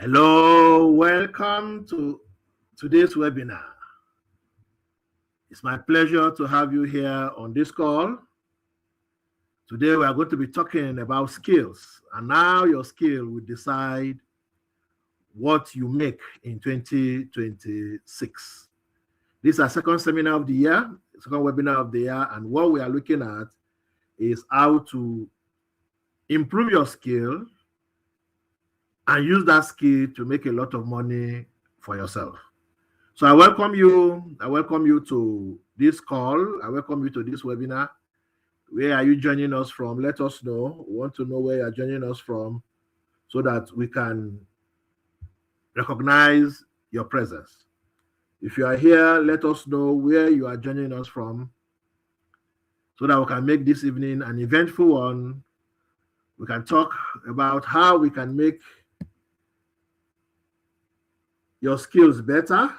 Hello, welcome to today's webinar. It's my pleasure to have you here on this call. Today we are going to be talking about skills, and now your skill will decide what you make in 2026. This is our second seminar of the year, second webinar of the year, and what we are looking at is how to improve your skill and use that skill to make a lot of money for yourself. So I welcome you. I welcome you to this call. I welcome you to this webinar. Where are you joining us from? Let us know. We want to know where you are joining us from so that we can recognize your presence. If you are here, let us know where you are joining us from so that we can make this evening an eventful one. We can talk about how we can make your skills better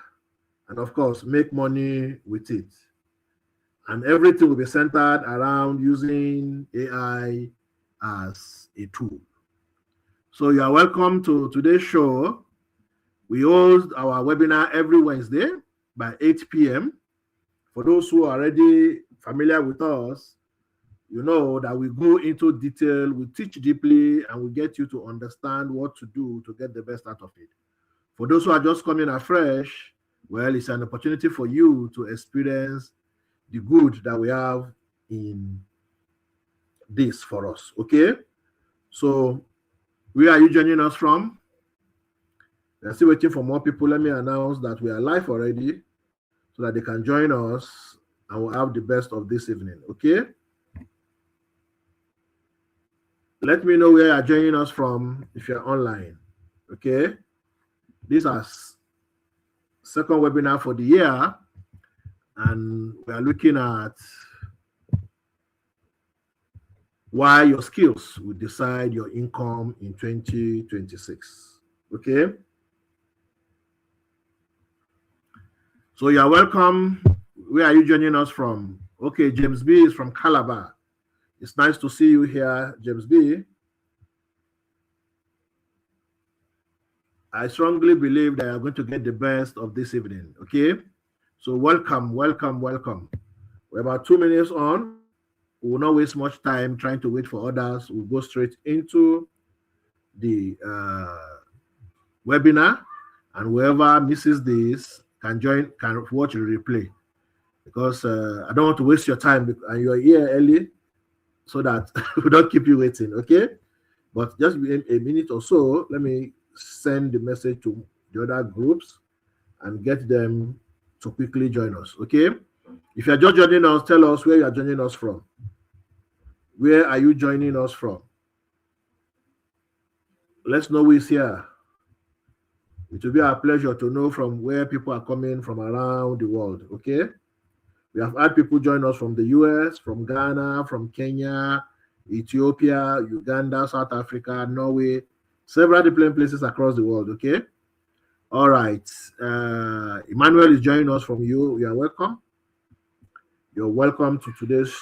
and, of course, make money with it. And everything will be centered around using AI as a tool. So you are welcome to today's show. We host our webinar every Wednesday by 8 p.m. For those who are already familiar with us, you know that we go into detail, we teach deeply, and we get you to understand what to do to get the best out of it. For those who are just coming afresh, well, it's an opportunity for you to experience the good that we have in this for us. Okay, so where are you joining us from? We're still waiting for more people. Let me announce that we are live already so that they can join us and we'll have the best of this evening. Okay, let me know where you are joining us from if you're online. Okay, this is second webinar for the year, and we are looking at why your skills will decide your income in 2026. Okay. So you are welcome. Where are you joining us from? Okay, James B is from Calabar. It's nice to see you here, James B. I strongly believe that you're going to get the best of this evening. Okay. So welcome, welcome, welcome. We're about 2 minutes on. We will not waste much time trying to wait for others. We'll go straight into the webinar, and whoever misses this can watch the replay, because I don't want to waste your time and you're here early so that we don't keep you waiting. Okay, but just a minute or so, let me send the message to the other groups and get them to quickly join us. Okay, if you're just joining us, tell us where you are joining us from. Where are you joining us from? Let's know who is here. It will be our pleasure to know from where people are coming from around the world. Okay, we have had people join us from the US, from Ghana, from Kenya, Ethiopia, Uganda, South Africa, Norway, several different places across the world. Okay, all right. Emmanuel is joining us from you. You are welcome. You're welcome to today's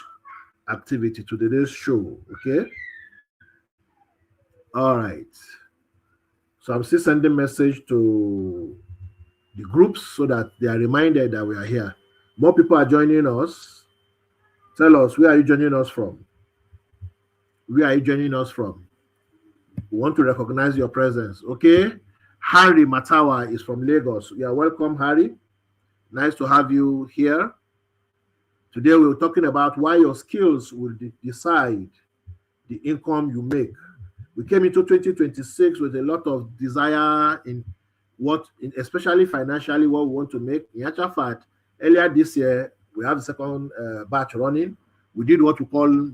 activity, to today's show. Okay, all right. So I'm still sending message to the groups so that they are reminded that we are here. More people are joining us. Tell us, where are you joining us from? Where are you joining us from? We want to recognize your presence. Okay, Harry Matawa is from Lagos. You are welcome, Harry. Nice to have you here. Today we're talking about why your skills will decide the income you make. We came into 2026 with a lot of desire in especially financially, what we want to make. In actual fact, earlier this year, we have the second batch running. We did what we call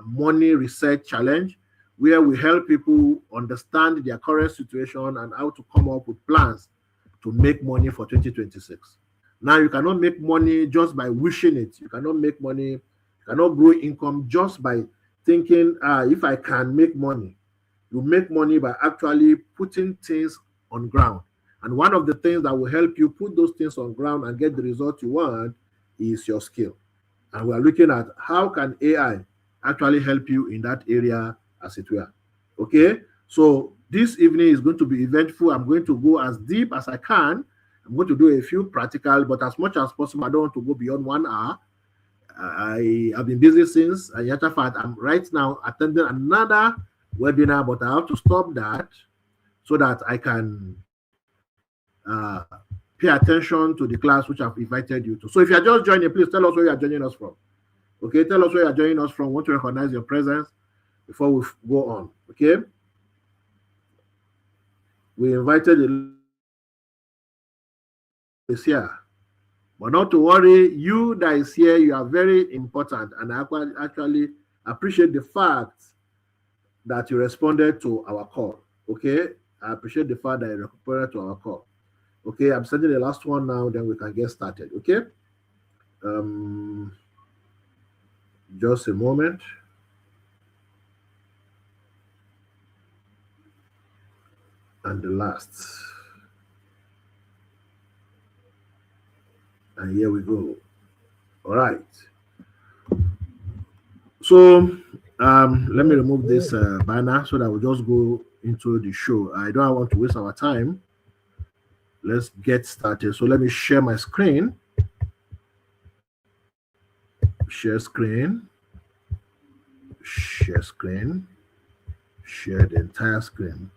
money research challenge, where we help people understand their current situation and how to come up with plans to make money for 2026. Now, you cannot make money just by wishing it. You cannot make money, you cannot grow income just by thinking, if I can make money. You make money by actually putting things on ground. And one of the things that will help you put those things on ground and get the result you want is your skill. And we are looking at how can AI actually help you in that area, as it were. Okay, so This evening is going to be eventful. I'm going to go as deep as I can. I'm going to do a few practical, but as much as possible, I don't want to go beyond 1 hour. I've been busy since. In fact, I'm right now attending another webinar, but I have to stop that so that I can pay attention to the class which I've invited you to. So if you are just joining, please tell us where you are joining us from. Okay, tell us where you are joining us from. We want to recognize your presence before we go on. Okay, we invited is here, but not to worry. You that is here, you are very important, and I actually appreciate the fact that you responded to our call. Okay, I appreciate the fact that you responded to our call. Okay, I'm sending the last one now, then we can get started. Okay, just a moment. And the last. And here we go. All right. So let me remove this banner so that we'll just go into the show. I don't want to waste our time. Let's get started. So let me share my screen. Share screen. Share screen. Share the entire screen.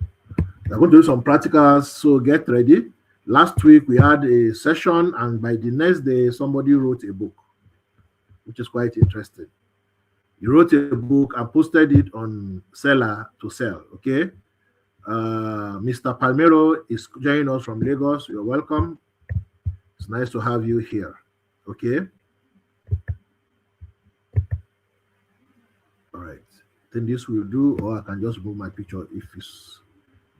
We're going to do some practicals, so get ready. Last week we had a session, and by the next day somebody wrote a book, which is quite interesting. He wrote a book and posted it on Seller to sell. Okay, Mr. Palmero is joining us from Lagos. You're welcome. It's nice to have you here. Okay. All right. Then this will do, or I can just move my picture if it's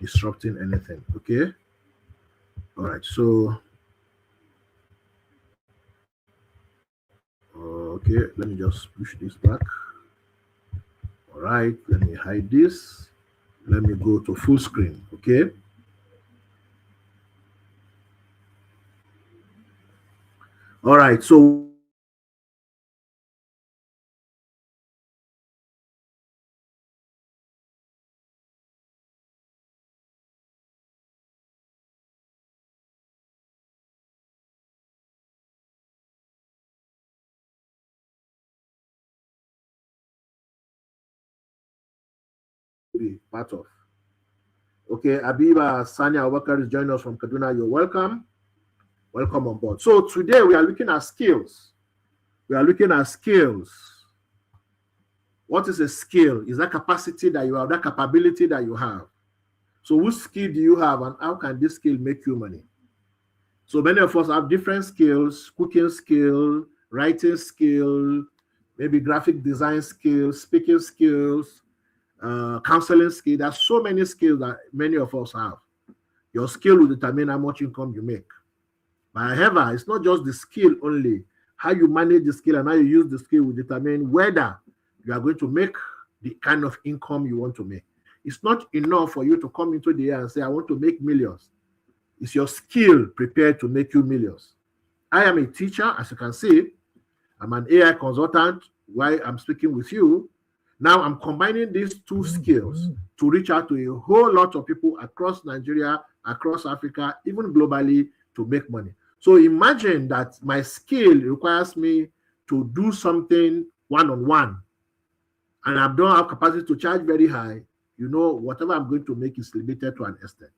disrupting anything. Okay. All right. So, okay, let me just push this back. All right. Let me hide this. Let me go to full screen. Okay. All right. So, be part of. Okay, Abiba Sanya Abubakar is joining us from Kaduna. You're welcome. Welcome on board. So today we are looking at skills. We are looking at skills. What is a skill? Is that capacity that you have, that capability that you have. So which skill do you have, and how can this skill make you money? So many of us have different skills: cooking skill, writing skill, maybe graphic design skills, speaking skills, counseling skill. There's so many skills that many of us have. Your skill will determine how much income you make. But however, it's not just the skill only. How you manage the skill and how you use the skill will determine whether you are going to make the kind of income you want to make. It's not enough for you to come into the year and say, I want to make millions. Is your skill prepared to make you millions? I am a teacher, as you can see. I'm an AI consultant while I'm speaking with you. Now I'm combining these two skills to reach out to a whole lot of people across Nigeria, across Africa, even globally, to make money. So imagine that my skill requires me to do something one-on-one, and I don't have capacity to charge very high. You know, whatever I'm going to make is limited to an extent.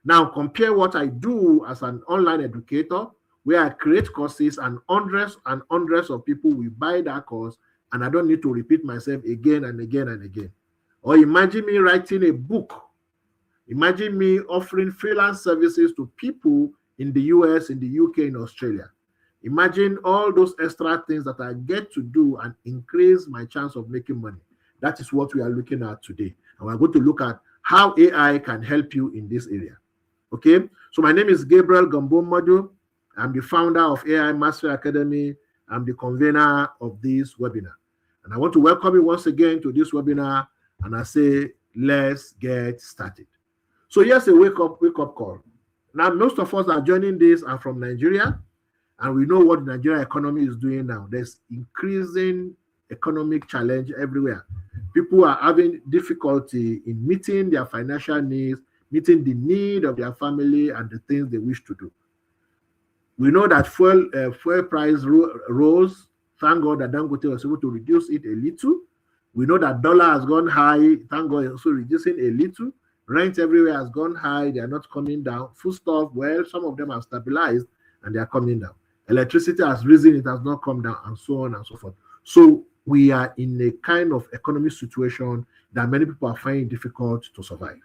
Now compare what I do as an online educator, where I create courses and hundreds of people will buy that course, and I don't need to repeat myself again and again and again. Or imagine me writing a book. Imagine me offering freelance services to people in the US, in the UK, in Australia. Imagine all those extra things that I get to do and increase my chance of making money. That is what we are looking at today. And we're going to look at how AI can help you in this area. Okay, so my name is Gabriel Gambo-Madu. I'm the founder of AI Mastery Academy. I'm the convener of this webinar. And I want to welcome you once again to this webinar. And I say, let's get started. So here's a wake-up call. Now, most of us are joining this are from Nigeria, and we know what the Nigerian economy is doing now. There's increasing economic challenge everywhere. People are having difficulty in meeting their financial needs, meeting the need of their family and the things they wish to do. We know that fuel price rose. Thank God that Dangote was able to reduce it a little. We know that dollar has gone high. Thank God also reducing a little. Rent everywhere has gone high. They are not coming down. Foodstuff, well, some of them have stabilized and they are coming down. Electricity has risen. It has not come down, and so on and so forth. So we are in a kind of economic situation that many people are finding difficult to survive.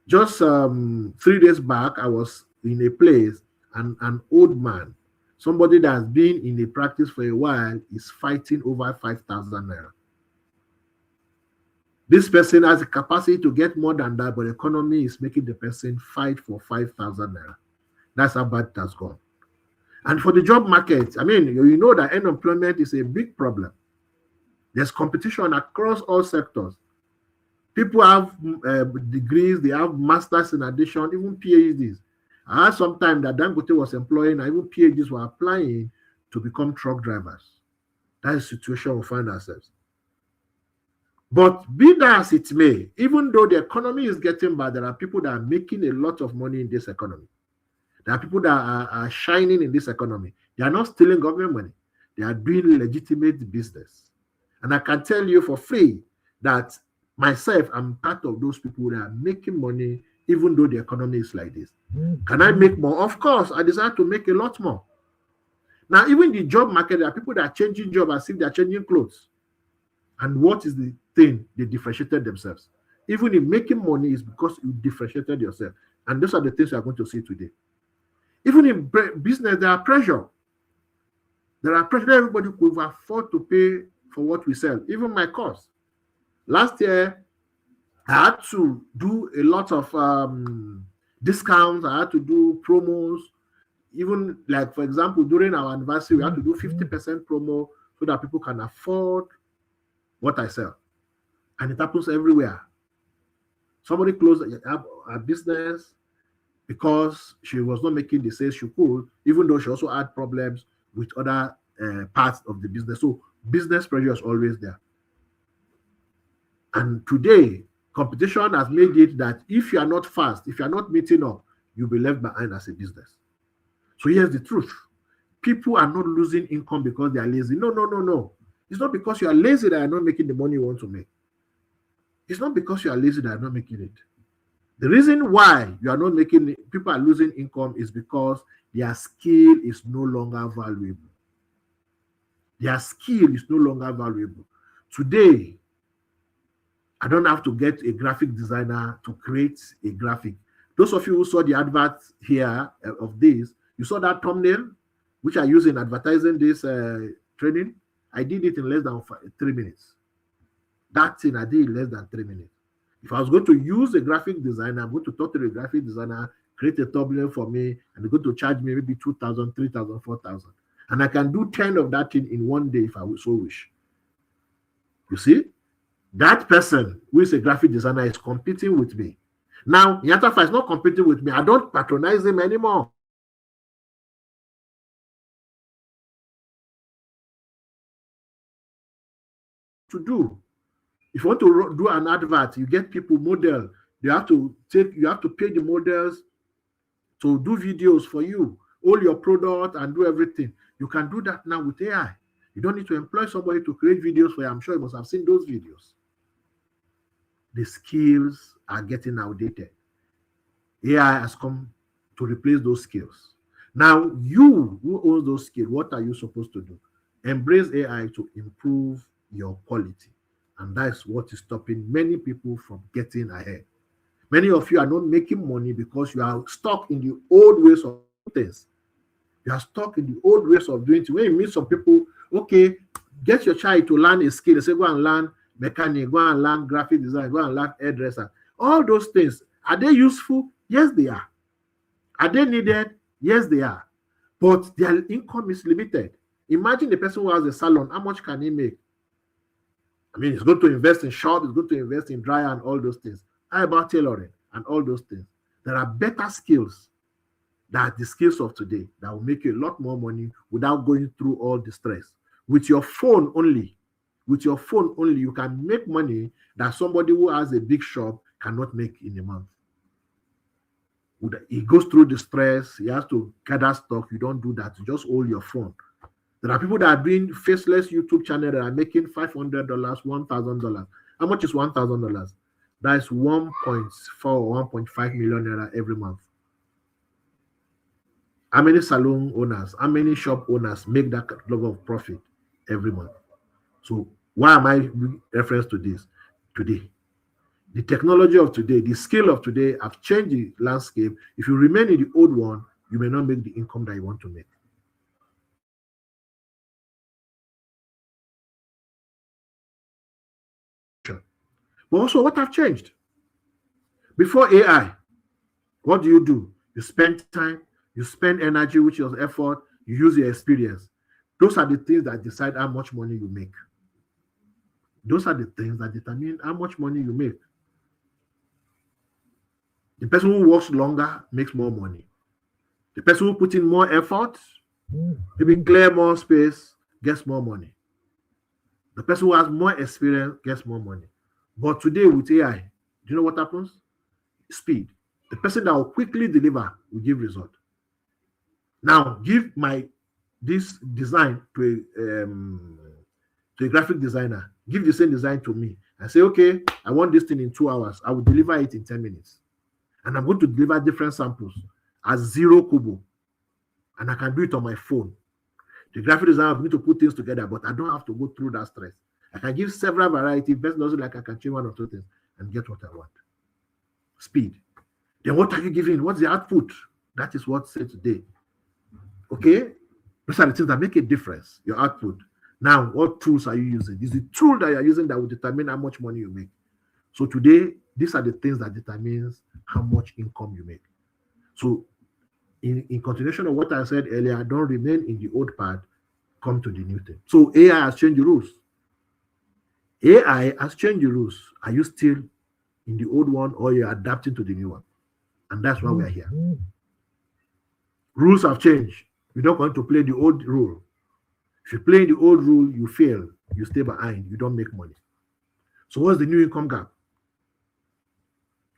Just 3 days back, I was in a place and an old man, somebody that has been in the practice for a while, is fighting over 5,000 naira. This person has the capacity to get more than that, but the economy is making the person fight for 5,000 naira. That's how bad it has gone. And for the job market, I mean, you know that unemployment is a big problem. There's competition across all sectors. People have degrees, they have masters in addition, even PhDs. I heard sometime that Dangote was employing, and even PhDs were applying to become truck drivers. That is the situation we find ourselves. But be that as it may, even though the economy is getting bad, there are people that are making a lot of money in this economy. There are people that are shining in this economy. They are not stealing government money. They are doing legitimate business. And I can tell you for free that myself, I'm part of those people that are making money even though the economy is like this. Can I make more? Of course, I desire to make a lot more. Now, even the job market, there are people that are changing jobs as if they're changing clothes. And what is the thing? They differentiated themselves. Even in making money is because you differentiated yourself. And those are the things we are going to see today. Even in business, there are pressure. There are pressure. Everybody could afford to pay for what we sell, even my course. Last year, I had to do a lot of discounts. I had to do promos. Even like, for example, during our anniversary, we had to do 50% promo so that people can afford what I sell. And it happens everywhere. Somebody closed a business because she was not making the sales she could, even though she also had problems with other parts of the business. So business pressure is always there. And today, competition has made it that if you are not fast, if you are not meeting up, you'll be left behind as a business. So here's the truth. People are not losing income because they are lazy. No, no, no, no. It's not because you are lazy that you are not making the money you want to make. It's not because you are lazy that you are not making it. The reason why you are not making it, people are losing income is because their skill is no longer valuable. Their skill is no longer valuable. Today, I don't have to get a graphic designer to create a graphic. Those of you who saw the advert here of this, you saw that thumbnail, which I use in advertising this training. I did it in less than 3 minutes. That thing I did in less than 3 minutes. If I was going to use a graphic designer, I'm going to talk to the graphic designer, create a thumbnail for me, and they're going to charge me maybe 2,000, 3,000, 4,000. And I can do 10 of that thing in one day if I so wish. You see? That person who is a graphic designer is competing with me. Now, Yatafa is not competing with me. I don't patronize him anymore. To do. If you want to do an advert, you get people model. You have to pay the models to do videos for you, all your product and do everything. You can do that now with AI. You don't need to employ somebody to create videos for you. I'm sure you must have seen those videos. The skills are getting outdated. AI has come to replace those skills. Now, you who owns those skills, what are you supposed to do? Embrace AI to improve your quality. And that's what is stopping many people from getting ahead. Many of you are not making money because you are stuck in the old ways of things. You are stuck in the old ways of doing things. When you meet some people, okay, get your child to learn a skill. They say, go and learn mechanic, go and learn graphic design, go and learn hairdresser. All those things, are they useful? Yes, they are. Are they needed? Yes, they are. But their income is limited. Imagine the person who has a salon, how much can he make? I mean, he's going to invest in shop, he's going to invest in dryer and all those things. How about tailoring and all those things? There are better skills than the skills of today that will make you a lot more money without going through all the stress, with your phone only, you can make money that somebody who has a big shop cannot make in a month. He goes through the stress, he has to gather stock. You don't do that. You just hold your phone. There are people that are doing faceless YouTube channel that are making $500, $1,000. How much is $1,000? That is 1.4 or 1.5 million naira every month. How many salon owners, how many shop owners make that level of profit every month? So why am I reference to this today? The technology of today, the skill of today have changed the landscape. If you remain in the old one, you may not make the income that you want to make. But also, what have changed? Before AI, what do? You spend time, you spend energy, which is effort, you use your experience. Those are the things that decide how much money you make. Those are the things that determine how much money you make. The person who works longer makes more money. The person who puts in more effort, maybe clear more space, gets more money. The person who has more experience gets more money. But today with AI, do you know what happens? Speed. The person that will quickly deliver will give result. Now, give this design to a graphic designer. Give the same design to me and say, okay, I want this thing in 2 hours. I will deliver it in 10 minutes. And I'm going to deliver different samples at 0 kobo. And I can do it on my phone. The graphic designer is going to put things together, but I don't have to go through that stress. I can give several varieties. Best doesn't like I can change 1 or 2 things and get what I want. Speed. Then what are you giving? What's the output? That is what's said today. Okay? Those are the things that make a difference, your output. Now, what tools are you using? Is the tool that you're using that will determine how much money you make. So today, these are the things that determines how much income you make. So in continuation of what I said earlier, don't remain in the old path, come to the new thing. So AI has changed the rules. AI has changed the rules. Are you still in the old one or you're adapting to the new one? And that's why we're here. Rules have changed. You don't want to play the old rule. If you play the old rule, you fail. You stay behind. You don't make money. So what's the new income gap?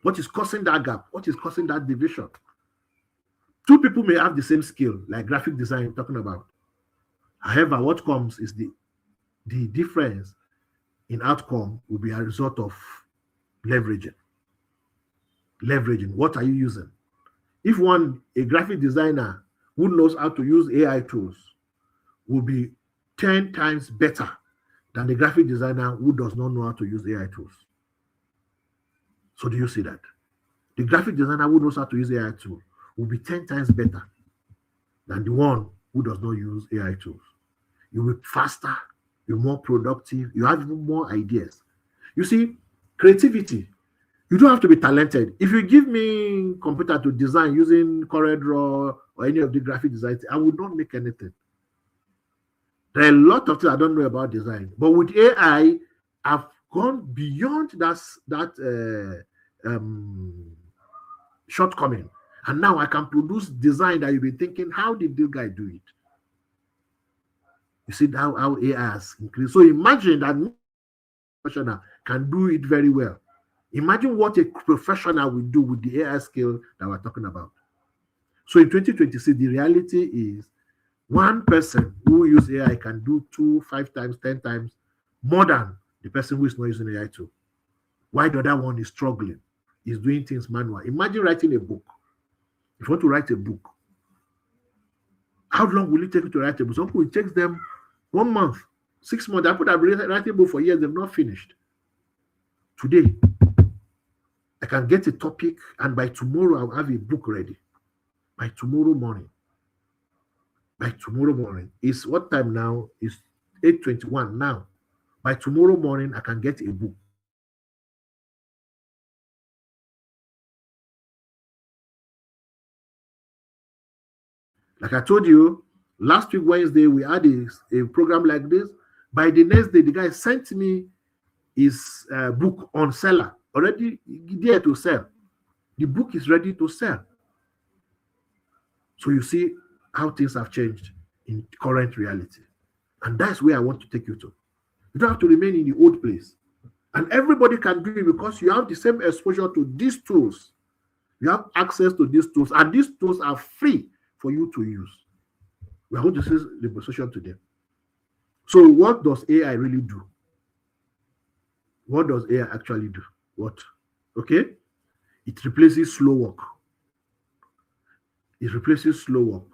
What is causing that gap? What is causing that division? Two people may have the same skill, like graphic design I'm talking about. However, what comes is the difference in outcome will be a result of leveraging. Leveraging. What are you using? If a graphic designer who knows how to use AI tools will be 10 times better than the graphic designer who does not know how to use AI tools. So do you see that? The graphic designer who knows how to use AI tools will be 10 times better than the one who does not use AI tools. You will be faster, you're more productive, you have even more ideas. You see, creativity, you don't have to be talented. If you give me computer to design using CorelDRAW or any of the graphic designs, I would not make anything. There are a lot of things I don't know about design. But with AI, I've gone beyond that shortcoming. And now I can produce design that you've been thinking, how did this guy do it? You see how AI has increased. So imagine that professional can do it very well. Imagine what a professional will do with the AI skill that we're talking about. So in 2026, the reality is one person who uses AI can do 2, 5 times, 10 times more than the person who is not using AI tool. Why the other one is struggling, is doing things manual. Imagine writing a book. If you want to write a book, how long will it take you to write a book? Some people, it takes them 1 month, 6 months. I put a writing book for years, they've not finished. Today, I can get a topic, and by tomorrow, I'll have a book ready. By tomorrow morning. By tomorrow morning. It's what time now? It's 8:21 now. By tomorrow morning, I can get a book. Like I told you, last week, Wednesday, we had a program like this. By the next day, the guy sent me his book on seller, already there to sell. The book is ready to sell. So you see how things have changed in current reality. And that's where I want to take you to. You don't have to remain in the old place. And everybody can do it because you have the same exposure to these tools. You have access to these tools, and these tools are free for you to use. We are going to see the demonstration today. So what does AI really do? What does AI actually do? What? Okay? It replaces slow work. It replaces slow work.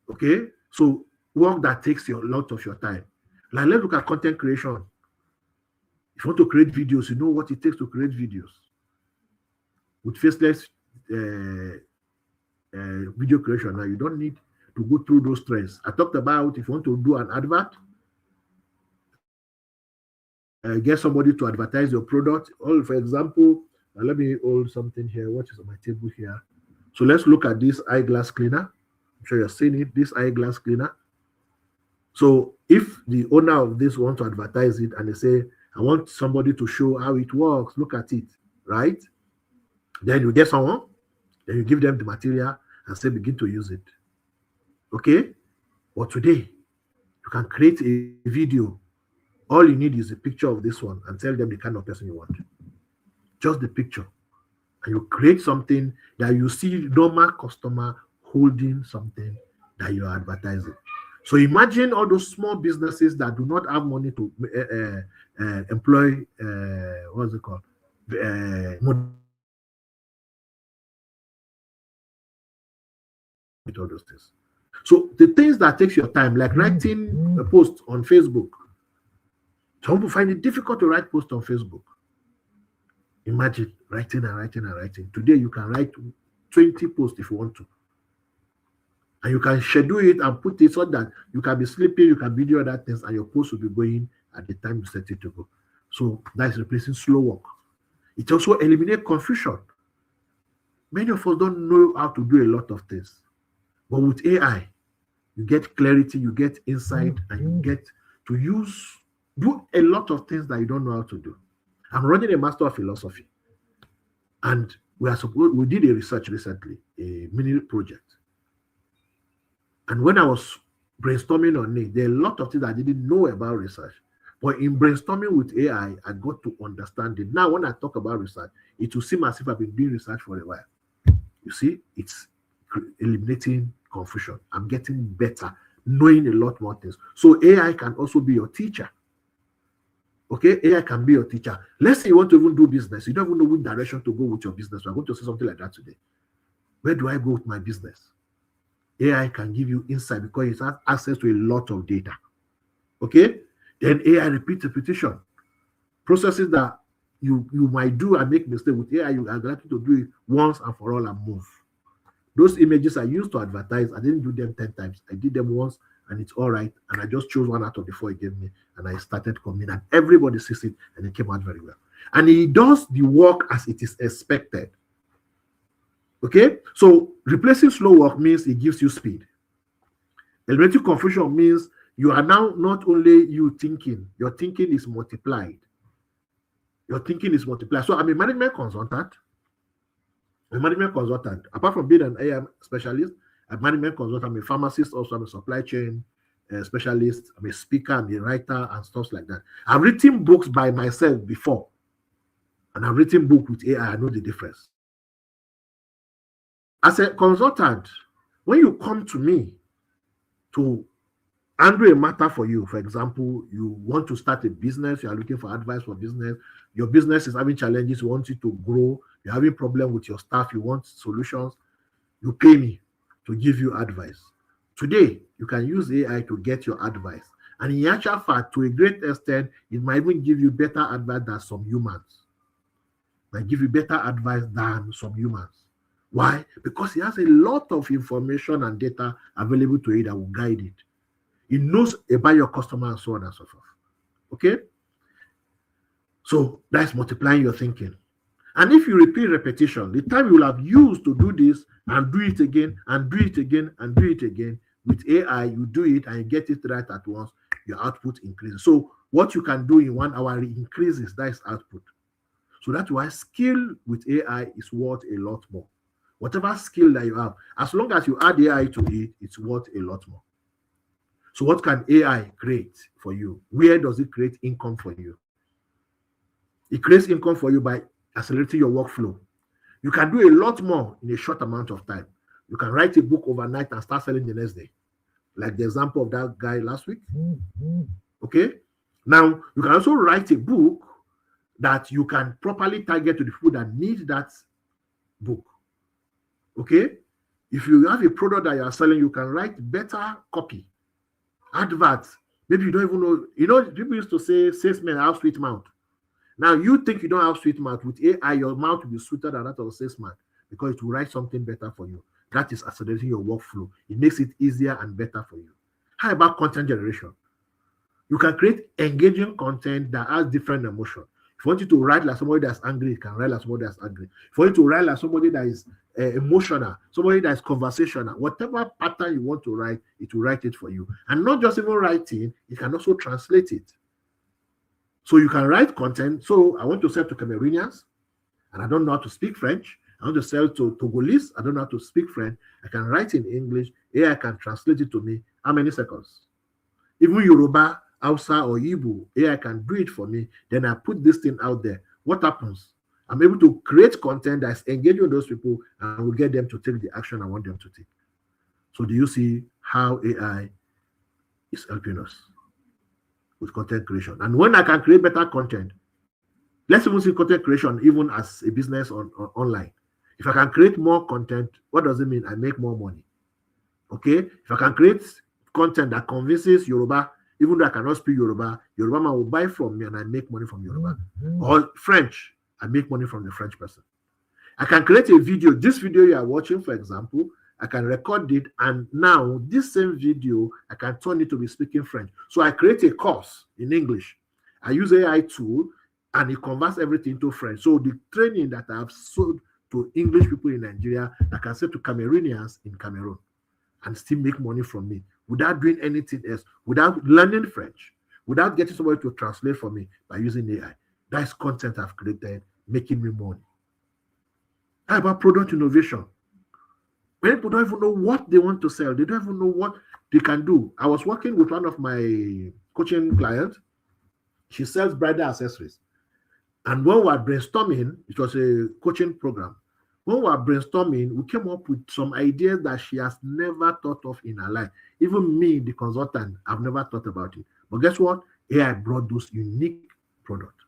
Okay? So work that takes a lot of your time. Like, let's look at content creation. If you want to create videos, you know what it takes to create videos. With faceless video creation, now you don't need to go through those trends. I talked about if you want to do an advert, get somebody to advertise your product. Or for example, let me hold something here. What is on my table here? So let's look at this eyeglass cleaner. I'm sure you're seeing it, this eyeglass cleaner. So if the owner of this wants to advertise it and they say, I want somebody to show how it works, look at it, right? Then you get someone, then you give them the material and say, begin to use it. Okay? But today, you can create a video. All you need is a picture of this one and tell them the kind of person you want. Just the picture. And you create something that you see normal customer holding something that you are advertising. So imagine all those small businesses that do not have money to employ, what's it called? All those things. So the things that takes your time, like writing a post on Facebook. Some people find it difficult to write posts on Facebook. Imagine writing and writing and writing. Today you can write 20 posts if you want to. And you can schedule it and put it so that you can be sleeping, you can video other things, and your post will be going at the time you set it to go. So that is replacing slow work. It also eliminates confusion. Many of us don't know how to do a lot of things. But with AI, you get clarity, you get insight, and you get to do a lot of things that you don't know how to do. I'm running a Master of Philosophy. And we did a research recently, a mini project. And when I was brainstorming on it, there are a lot of things I didn't know about research. But in brainstorming with AI, I got to understand it. Now, when I talk about research, it will seem as if I've been doing research for a while. You see, it's eliminating confusion. I'm getting better, knowing a lot more things. So AI can also be your teacher. Okay, AI can be your teacher. Let's say you want to even do business. You don't even know which direction to go with your business. We're going to say something like that today. Where do I go with my business? AI can give you insight because it has access to a lot of data. Okay? Then AI repetition. Processes that you might do and make mistakes with AI, you are likely to do it once and for all and move. Those images I used to advertise, I didn't do them 10 times. I did them once and it's all right. And I just chose one out of the 4 he gave me and I started coming and everybody sees it and it came out very well. And he does the work as it is expected. Okay, so replacing slow work means it gives you speed. Eliminating confusion means you are now not only you thinking, your thinking is multiplied. Your thinking is multiplied. So I'm a management consultant. Apart from being an AI specialist, I'm a management consultant, I'm a pharmacist, also I'm a supply chain specialist, I'm a speaker, I'm a writer, and stuff like that. I've written books by myself before, and I've written books with AI. I know the difference. As a consultant, when you come to me to handle a matter for you, for example, you want to start a business, you are looking for advice for business, your business is having challenges, you want it to grow, you're having problem with your staff, you want solutions, you pay me to give you advice. Today, you can use AI to get your advice. And in actual fact, to a great extent, it might even give you better advice than some humans. It might give you better advice than some humans. Why? Because it has a lot of information and data available to it that will guide it. It knows about your customer and so on and so forth. Okay? So that's multiplying your thinking. And if you repeat repetition, the time you will have used to do this and do it again and do it again and do it again, with AI, you do it and you get it right at once, your output increases. So what you can do in 1 hour increases, that's output. So that's why skill with AI is worth a lot more. Whatever skill that you have, as long as you add AI to it, it's worth a lot more. So what can AI create for you? Where does it create income for you? It creates income for you by accelerating your workflow. You can do a lot more in a short amount of time. You can write a book overnight and start selling the next day, like the example of that guy last week. Okay. Now, you can also write a book that you can properly target to the people that need that book. Okay. If you have a product that you are selling, you can write better copy, adverts. Maybe you don't even know. You know, people used to say salesmen have sweet mouth. Now you think you don't have sweet mouth. With AI, your mouth will be sweeter than that of a salesman because it will write something better for you. That is accelerating your workflow. It makes it easier and better for you. How about content generation? You can create engaging content that has different emotion. If you want you to write like somebody that's angry, you can write like somebody that's angry. If you want you to write like somebody that is emotional, somebody that is conversational, whatever pattern you want to write, it will write it for you. And not just even writing, it can also translate it. So you can write content. So I want to sell to Cameroonians, and I don't know how to speak French. I want to sell to Togolese. I don't know how to speak French. I can write in English. AI can translate it to me. How many seconds? Even Yoruba, Hausa, or Igbo, AI can do it for me. Then I put this thing out there. What happens? I'm able to create content that's engaging with those people and will get them to take the action I want them to take. So do you see how AI is helping us with content creation? And when I can create better content, let's even see content creation even as a business on online. If I can create more content, what does it mean? I make more money. Okay? If I can create content that convinces Yoruba, even though I cannot speak Yoruba, Yoruba man will buy from me and I make money from Yoruba. Or French, I make money from the French person. I can create a video. This video you are watching, for example, I can record it, and now this same video, I can turn it to be speaking French. So I create a course in English. I use AI tool, and it converts everything to French. So the training that I have sold to English people in Nigeria, I can sell to Cameroonians in Cameroon and still make money from me without doing anything else, without learning French, without getting somebody to translate for me by using AI. That is content I've created, making me money. How about product innovation? When people don't even know what they want to sell, they don't even know what they can do. I was working with one of my coaching clients. She sells bridal accessories. And when we were brainstorming, it was a coaching program. When we were brainstorming, we came up with some ideas that she has never thought of in her life. Even me, the consultant, I've never thought about it. But guess what? AI brought those unique products.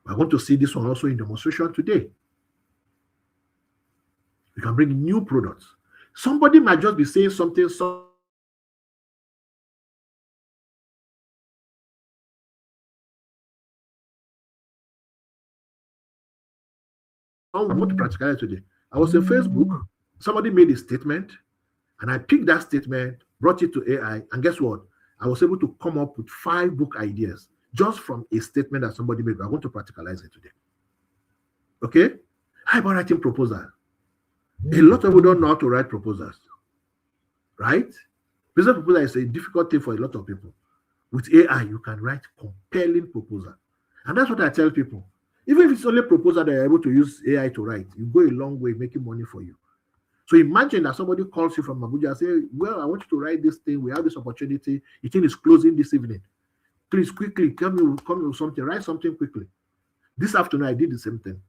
I want to see this one also in demonstration today. You can bring new products. Somebody might just be saying something I want to practicalize today. I was on Facebook, somebody made a statement, and I picked that statement, brought it to AI, and guess what? I was able to come up with 5 book ideas just from a statement that somebody made. I want to practicalize it today. Okay? How about writing proposals? A lot of people don't know how to write proposals, right? Business proposal is a difficult thing for a lot of people. With AI, you can write compelling proposal. And that's what I tell people. Even if it's only a proposal that you're able to use AI to write, you go a long way making money for you. So imagine that somebody calls you from Abuja and say, well, I want you to write this thing. We have this opportunity. The thing is closing this evening. Please quickly come with something. Write something quickly. This afternoon, I did the same thing.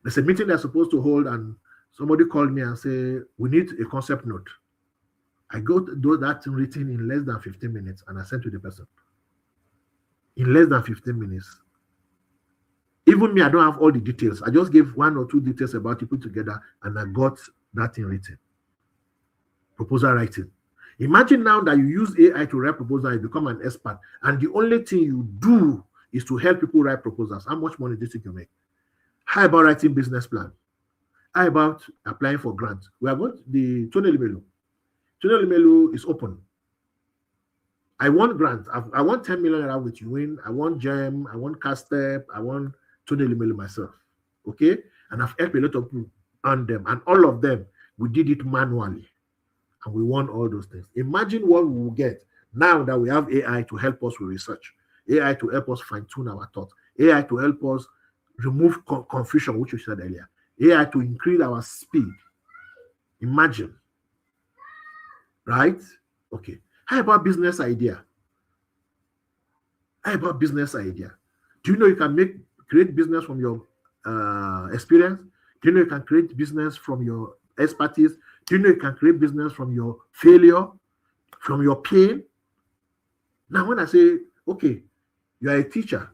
There's a meeting they're supposed to hold, and somebody called me and said, we need a concept note. I got that written in less than 15 minutes, and I sent to the person. In less than 15 minutes. Even me, I don't have all the details. I just gave 1 or 2 details about it put together, and I got that thing written. Proposal writing. Imagine now that you use AI to write proposals, you become an expert, and the only thing you do is to help people write proposals. How much money do you think you make? How about writing business plan? How about applying for grants? We have got the Tony Limelu. Tony Limelu is open. I want grants. I want 10 million with you win. I want GEM. I want Castep. I want Tony Limelu myself. Okay? And I've helped a lot of people on them. And all of them, we did it manually. And we won all those things. Imagine what we will get now that we have AI to help us with research. AI to help us fine-tune our thoughts. AI to help us remove confusion, which we said earlier. AI to increase our speed. Imagine. Right? Okay. How about business idea? How about business idea? Do you know you can create business from your experience? Do you know you can create business from your expertise? Do you know you can create business from your failure, from your pain? Now, when I say, okay, you are a teacher,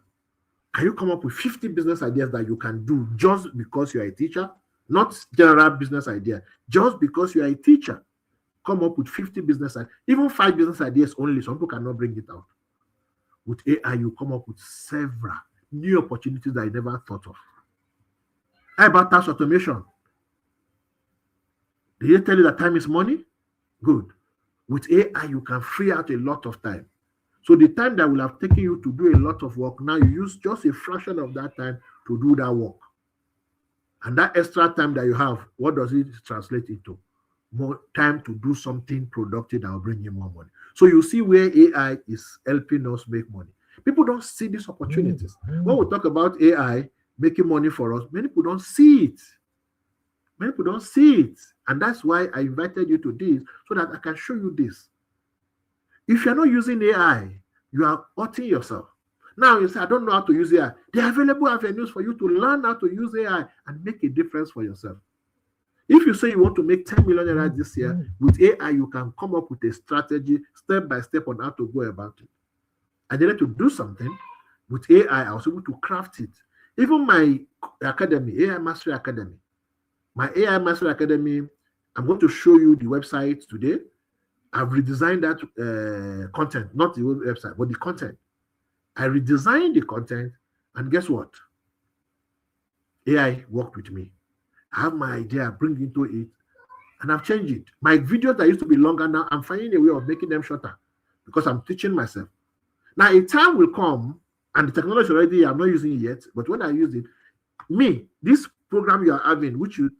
can you come up with 50 business ideas that you can do just because you are a teacher? Not general business idea, just because you are a teacher. Come up with 50 business ideas, even 5 business ideas only. Some people cannot bring it out. With AI, you come up with several new opportunities that you never thought of. How about task automation? Did they tell you that time is money? Good. With AI, you can free out a lot of time. So the time that will have taken you to do a lot of work, now you use just a fraction of that time to do that work. And that extra time that you have, what does it translate into? More time to do something productive that will bring you more money. So you see where AI is helping us make money. People don't see these opportunities. When we talk about AI making money for us, many people don't see it. Many people don't see it. And that's why I invited you to this, so that I can show you this. If you're not using AI, you are hurting yourself. Now you say, I don't know how to use AI. There are available avenues for you to learn how to use AI and make a difference for yourself. If you say you want to make 10 million naira this year, with AI, you can come up with a strategy step by step on how to go about it. I needed to do something with AI. I was able to craft it. Even my academy, AI Mastery Academy, my AI Mastery Academy, I'm going to show you the website today. I've redesigned that content, not the website, but the content. I redesigned the content, and guess what? AI worked with me. I have my idea, bring into it, and I've changed it. My videos that used to be longer now, I'm finding a way of making them shorter because I'm teaching myself. Now, a time will come, and the technology already, I'm not using it yet, but when I use it, this program you are having, which you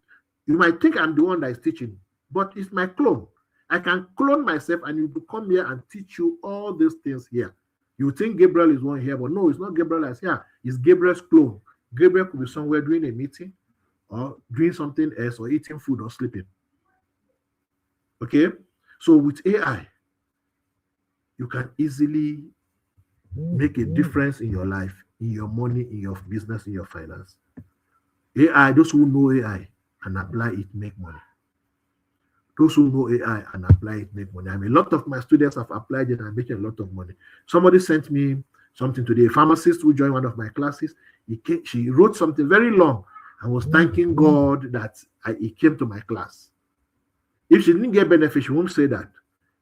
might think I'm the one that is teaching, but it's my clone. I can clone myself, and you will come here and teach you all these things here. You think Gabriel is one here, but no, it's not Gabriel that's here. It's Gabriel's clone. Gabriel could be somewhere doing a meeting, or doing something else, or eating food, or sleeping. Okay? So with AI, you can easily make a difference in your life, in your money, in your business, in your finance. AI, those who know AI and apply it, make money. Those who know AI and apply it, make money. I mean, a lot of my students have applied it and making a lot of money. Somebody sent me something today. A pharmacist who joined one of my classes, she wrote something very long and was thanking God that he came to my class. If she didn't get benefit, she won't say that.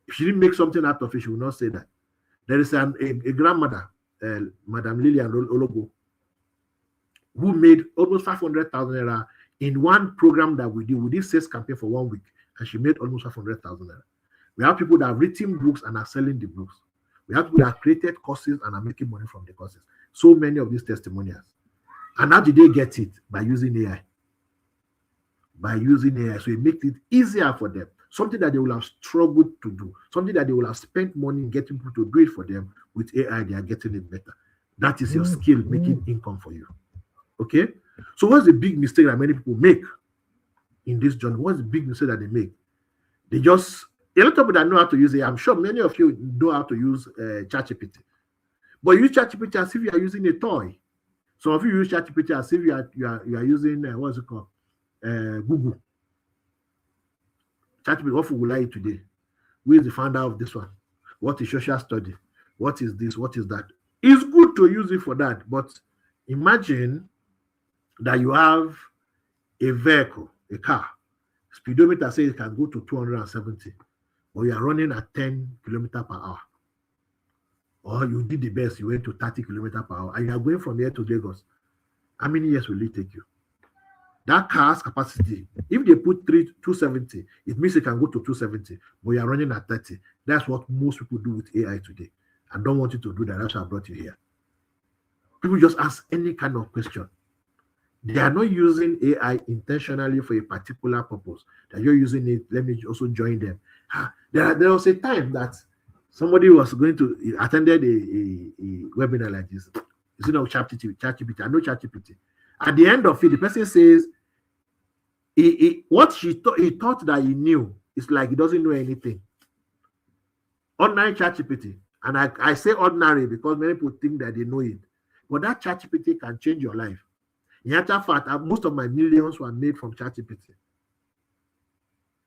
If she didn't make something out of it, she will not say that. There is a grandmother, Madam Lillian Ologo, who made almost 500,000 naira in one program that we did. We did sales campaign for 1 week, and she made almost 500,000 naira. We have people that have written books and are selling the books. We have people that have created courses and are making money from the courses. So many of these testimonials. And how did they get it? By using AI. By using AI. So it makes it easier for them. Something that they will have struggled to do. Something that they will have spent money getting people to do it for them. With AI, they are getting it better. That is your skill making income for you. Okay? So what's the big mistake that many people make in this journey? What's the big mistake that they make? They just, a lot of people that know how to use it, I'm sure many of you know how to use ChatGPT. But you use ChatGPT as if you are using a toy. Some of you use ChatGPT as if you are using, what's it called? Google. ChatGPT, what will I eat today? Who is the founder of this one? What is social study? What is this? What is that? It's good to use it for that, but imagine that you have a vehicle, a car. Speedometer says it can go to 270, but you are running at 10 kilometers per hour. Or you did the best, you went to 30 kilometers per hour, and you are going from here to Lagos. How many years will it take you? That car's capacity, if they put 270, it means it can go to 270, but you are running at 30. That's what most people do with AI today. I don't want you to do that. That's why I brought you here. People just ask any kind of question. They are not using AI intentionally for a particular purpose. That you're using it, let me also join them. There was a time that somebody was going to attended a webinar like this. You know, ChatGPT. I know ChatGPT. At the end of it, the person says, what he thought that he knew, it's like he doesn't know anything. Ordinary ChatGPT, and I say ordinary because many people think that they know it, but that ChatGPT can change your life. In actual fact, most of my millions were made from ChatGPT.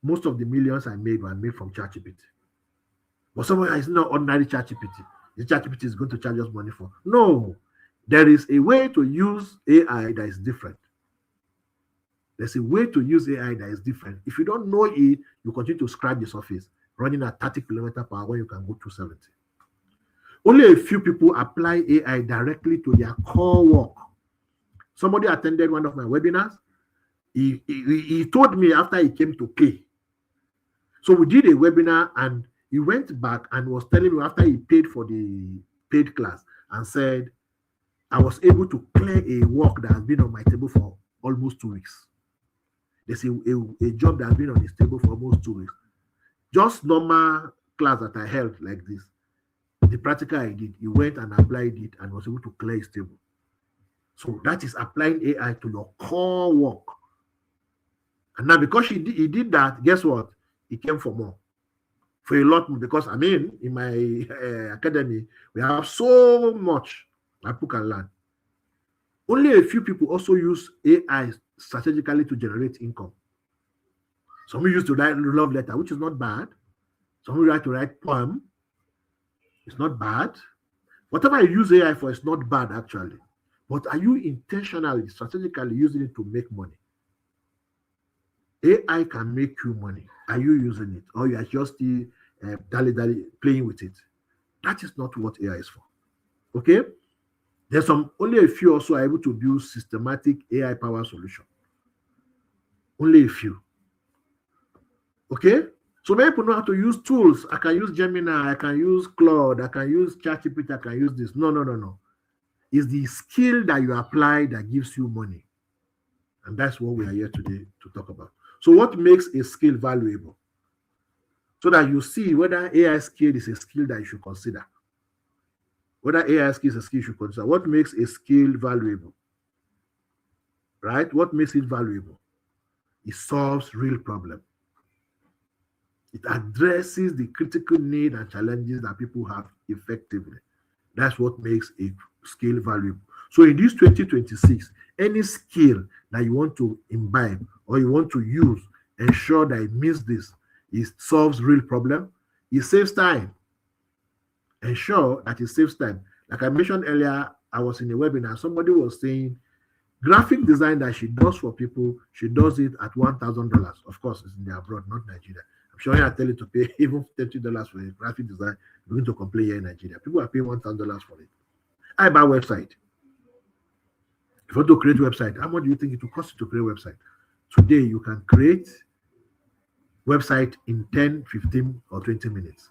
Most of the millions I made were made from ChatGPT. But someone is not ordinary ChatGPT. The ChatGPT is going to charge us money for. No, there is a way to use AI that is different. There's a way to use AI that is different. If you don't know it, you continue to scratch the surface, running at 30 kilometers per hour when you can go to 70. Only a few people apply AI directly to their core work. Somebody attended one of my webinars. He told me after he came to pay. So we did a webinar and he went back and was telling me after he paid for the paid class and said, I was able to clear a work that has been on my table for almost 2 weeks. There's a job that has been on his table for almost 2 weeks. Just normal class that I held like this. The practical I did, he went and applied it and was able to clear his table. So that is applying AI to your core work. And now because he did that, guess what? He came for more. For a lot more. Because I mean, in my academy, we have so much that people can learn. Only a few people also use AI strategically to generate income. Some use to write love letter, which is not bad. Some like to write poem. It's not bad. Whatever you use AI for is not bad actually. But are you intentionally, strategically using it to make money? AI can make you money. Are you using it? Or you are just dally playing with it? That is not what AI is for. Okay? There's only a few also are able to build systematic AI power solution. Only a few. Okay? So many people know how to use tools. I can use Gemini, I can use Claude, I can use ChatGPT, I can use this. No. It's the skill that you apply that gives you money. And that's what we are here today to talk about. So what makes a skill valuable? So that you see whether AI skill is a skill that you should consider. Whether AI skill is a skill you should consider. What makes a skill valuable? Right? What makes it valuable? It solves real problems. It addresses the critical need and challenges that people have effectively. That's what makes a skill valuable. So in this 2026, any skill that you want to imbibe or you want to use, ensure that it means this. It solves real problem. It saves time. Ensure that it saves time. Like I mentioned earlier, I was in a webinar. Somebody was saying, graphic design that she does for people, she does it at $1,000. Of course, it's in the abroad, not Nigeria. I'm sure I tell you to pay even $30 for a graphic design. You're going to complain here in Nigeria. People are paying $1,000 for it. I buy a website. If you want to create a website, how much do you think it will cost you to create a website? Today, you can create website in 10, 15, or 20 minutes.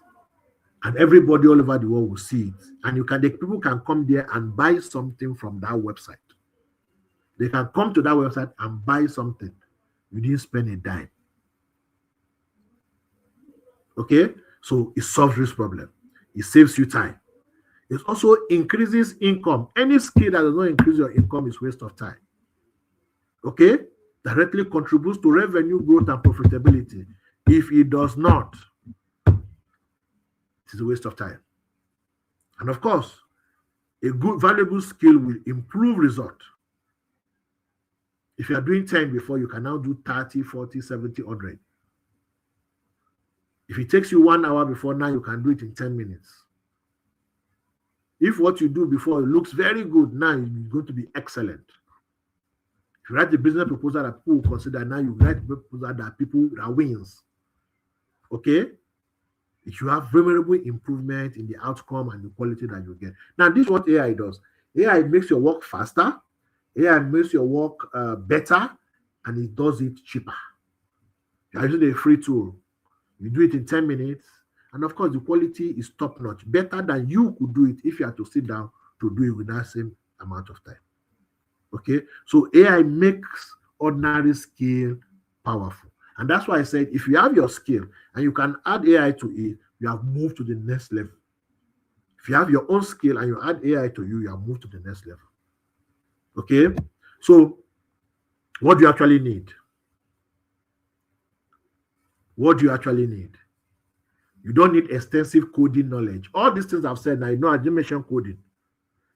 And everybody all over the world will see it. And people can come there and buy something from that website. They can come to that website and buy something. You didn't spend a dime. Okay? So it solves this problem. It saves you time. It also increases income. Any skill that does not increase your income is waste of time. Okay? Directly contributes to revenue growth and profitability. If it does not, it is a waste of time. And of course, a good, valuable skill will improve result. If you are doing 10 before, you can now do 30, 40, 70, 100. If it takes you 1 hour before, now you can do it in 10 minutes. If what you do before looks very good, now you're going to be excellent. If you write the business proposal that people will consider, now you write the proposal that people that wins. Okay? It should have memorable improvement in the outcome and the quality that you get. Now, this is what AI does. AI makes your work faster. AI makes your work better, and it does it cheaper. You're using a free tool. You do it in 10 minutes. And of course, the quality is top-notch. Better than you could do it if you had to sit down to do it with that same amount of time. Okay? So AI makes ordinary skill powerful. And that's why I said, if you have your skill and you can add AI to it, you have moved to the next level. If you have your own skill and you add AI to you, you have moved to the next level. Okay? So what do you actually need? What do you actually need? You don't need extensive coding knowledge. All these things I've said now, you know, I didn't mention coding.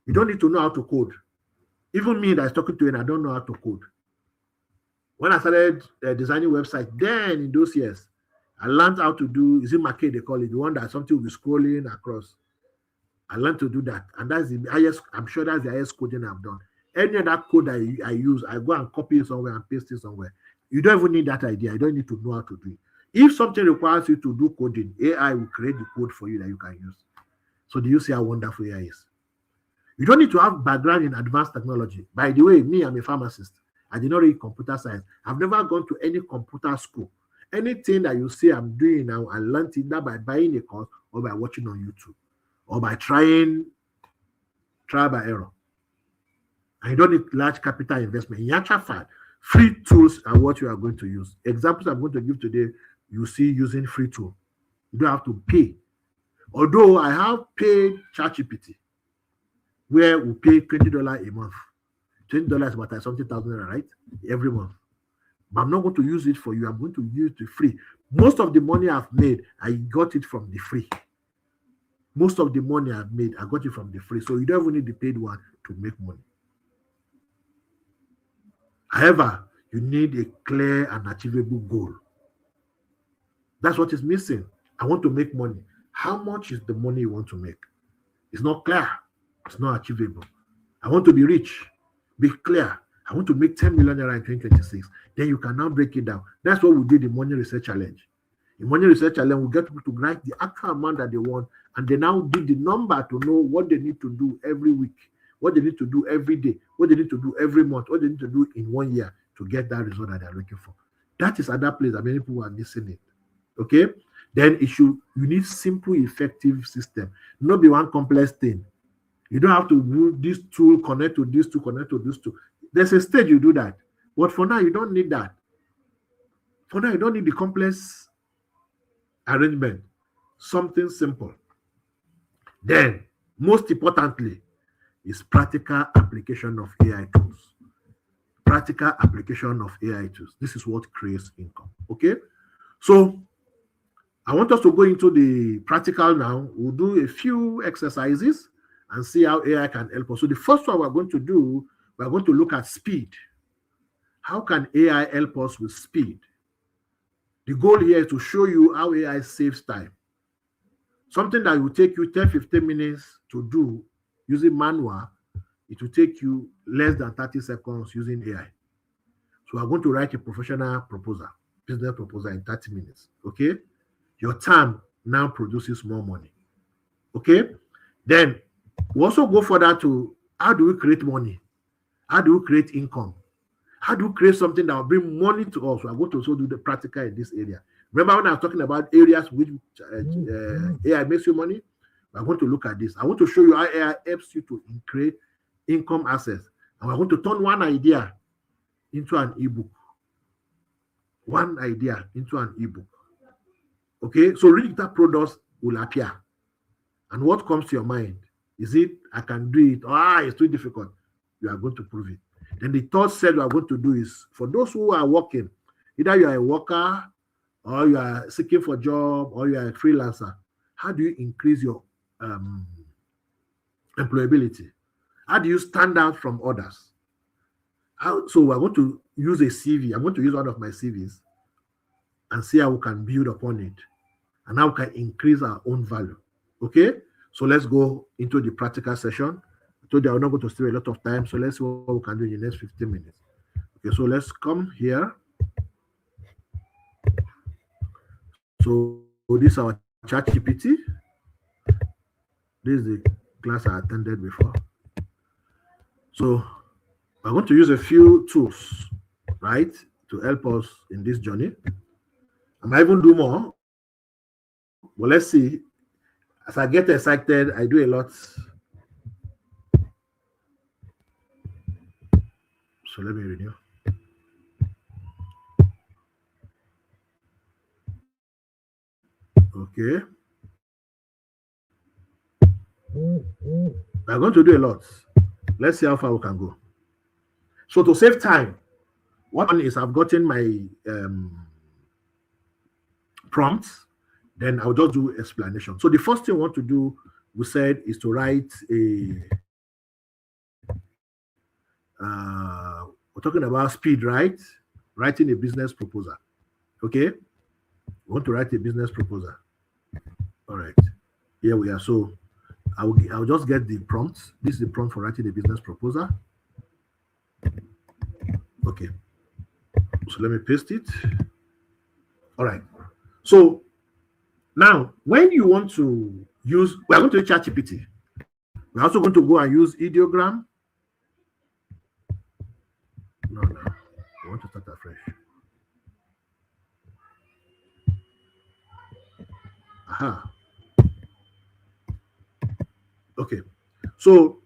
You don't need to know how to code. Even me that's talking to you, and I don't know how to code. When I started designing websites, then in those years, I learned how to do, is it Maquette they call it, the one that something will be scrolling across. I learned to do that. And that's the highest, I'm sure that's the highest coding I've done. Any other code I use, I go and copy it somewhere and paste it somewhere. You don't even need that idea. You don't need to know how to do it. If something requires you to do coding, AI will create the code for you that you can use. So do you see how wonderful AI is? You don't need to have background in advanced technology. By the way, me, I'm a pharmacist. I did not read computer science. I've never gone to any computer school. Anything that you see I'm doing now, I learned it either by buying a course or by watching on YouTube or by trial by error. And you don't need large capital investment. In actual fact, free tools are what you are going to use. Examples I'm going to give today, you see using free tool. You don't have to pay. Although I have paid ChatGPT, where we pay $20 a month. $20 is about something thousand, right? Every month. But I'm not going to use it for you. I'm going to use it free. Most of the money I've made, I got it from the free. Most of the money I've made, I got it from the free. So you don't even need the paid one to make money. However, you need a clear and achievable goal. That's what is missing. I want to make money. How much is the money you want to make? It's not clear. It's not achievable. I want to be rich. Be clear. I want to make 10 million naira in 2026. Then you can now break it down. That's what we did in Money Research Challenge. In Money Research Challenge, we get people to write the actual amount that they want, and they now did the number to know what they need to do every week, what they need to do every day, what they need to do every month, what they need to do in 1 year to get that result that they're looking for. That is other place that many people are missing it. Okay? Then you need simple, effective system. Not be one complex thing. You don't have to do this tool, connect to this tool, connect to this tool. There's a stage you do that. But for now, you don't need that. For now, you don't need the complex arrangement. Something simple. Then, most importantly, is practical application of AI tools. Practical application of AI tools. This is what creates income. Okay? So, I want us to go into the practical now. We'll do a few exercises and see how AI can help us. So the first one we're going to do, we're going to look at speed. How can AI help us with speed? The goal here is to show you how AI saves time. Something that will take you 10, 15 minutes to do using manual, it will take you less than 30 seconds using AI. So we're going to write a professional proposal, business proposal in 30 minutes, okay? Your time now produces more money, okay? Then we also go further to how do we create money? How do we create income? How do we create something that will bring money to us? We are going to also do the practical in this area. Remember when I was talking about areas which AI makes you money? We are going to look at this. I want to show you how AI helps you to create income assets. And we're going to turn one idea into an ebook. One idea into an ebook. Okay, so digital products will appear. And what comes to your mind? Is it, I can do it? It's too difficult. You are going to prove it. Then the third set we are going to do is, for those who are working, either you are a worker, or you are seeking for a job, or you are a freelancer, how do you increase your employability? How do you stand out from others? So we're going to use a CV. I'm going to use one of my CVs and see how we can build upon it and how we can increase our own value. Okay? So let's go into the practical session. I told you I'm not going to steal a lot of time, so let's see what we can do in the next 15 minutes. Okay, so let's come here. So this is our ChatGPT. This is the class I attended before. So I'm going to use a few tools, right, to help us in this journey. I might even do more. But let's see. As I get excited, I do a lot. So let me renew. Okay. I'm going to do a lot. Let's see how far we can go. So to save time, what one is I've gotten my prompts. Then I'll just do explanation. So the first thing we want to do, we said, is to write we're talking about speed, right? Writing a business proposal. Okay? We want to write a business proposal. All right. Here we are. So I'll just get the prompt. This is the prompt for writing a business proposal. Okay. So let me paste it. All right. So now, when you want to use, we are going to use ChatGPT. We're also going to go and use ideogram. No. I want to start afresh. Aha. Okay. So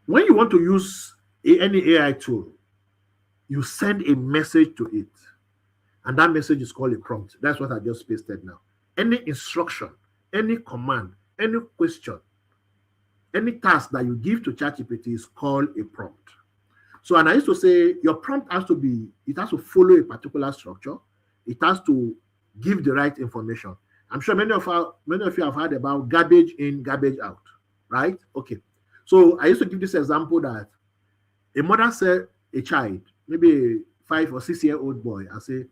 when you want to use any AI tool, you send a message to it. And that message is called a prompt. That's what I just pasted now. Any instruction, any command, any question, any task that you give to ChatGPT is called a prompt. So, and I used to say your prompt has to be, it has to follow a particular structure. It has to give the right information. I'm sure many of you have heard about garbage in, garbage out, right? Okay. So I used to give this example that a mother said a child, maybe a 5 or 6-year-old boy, and say,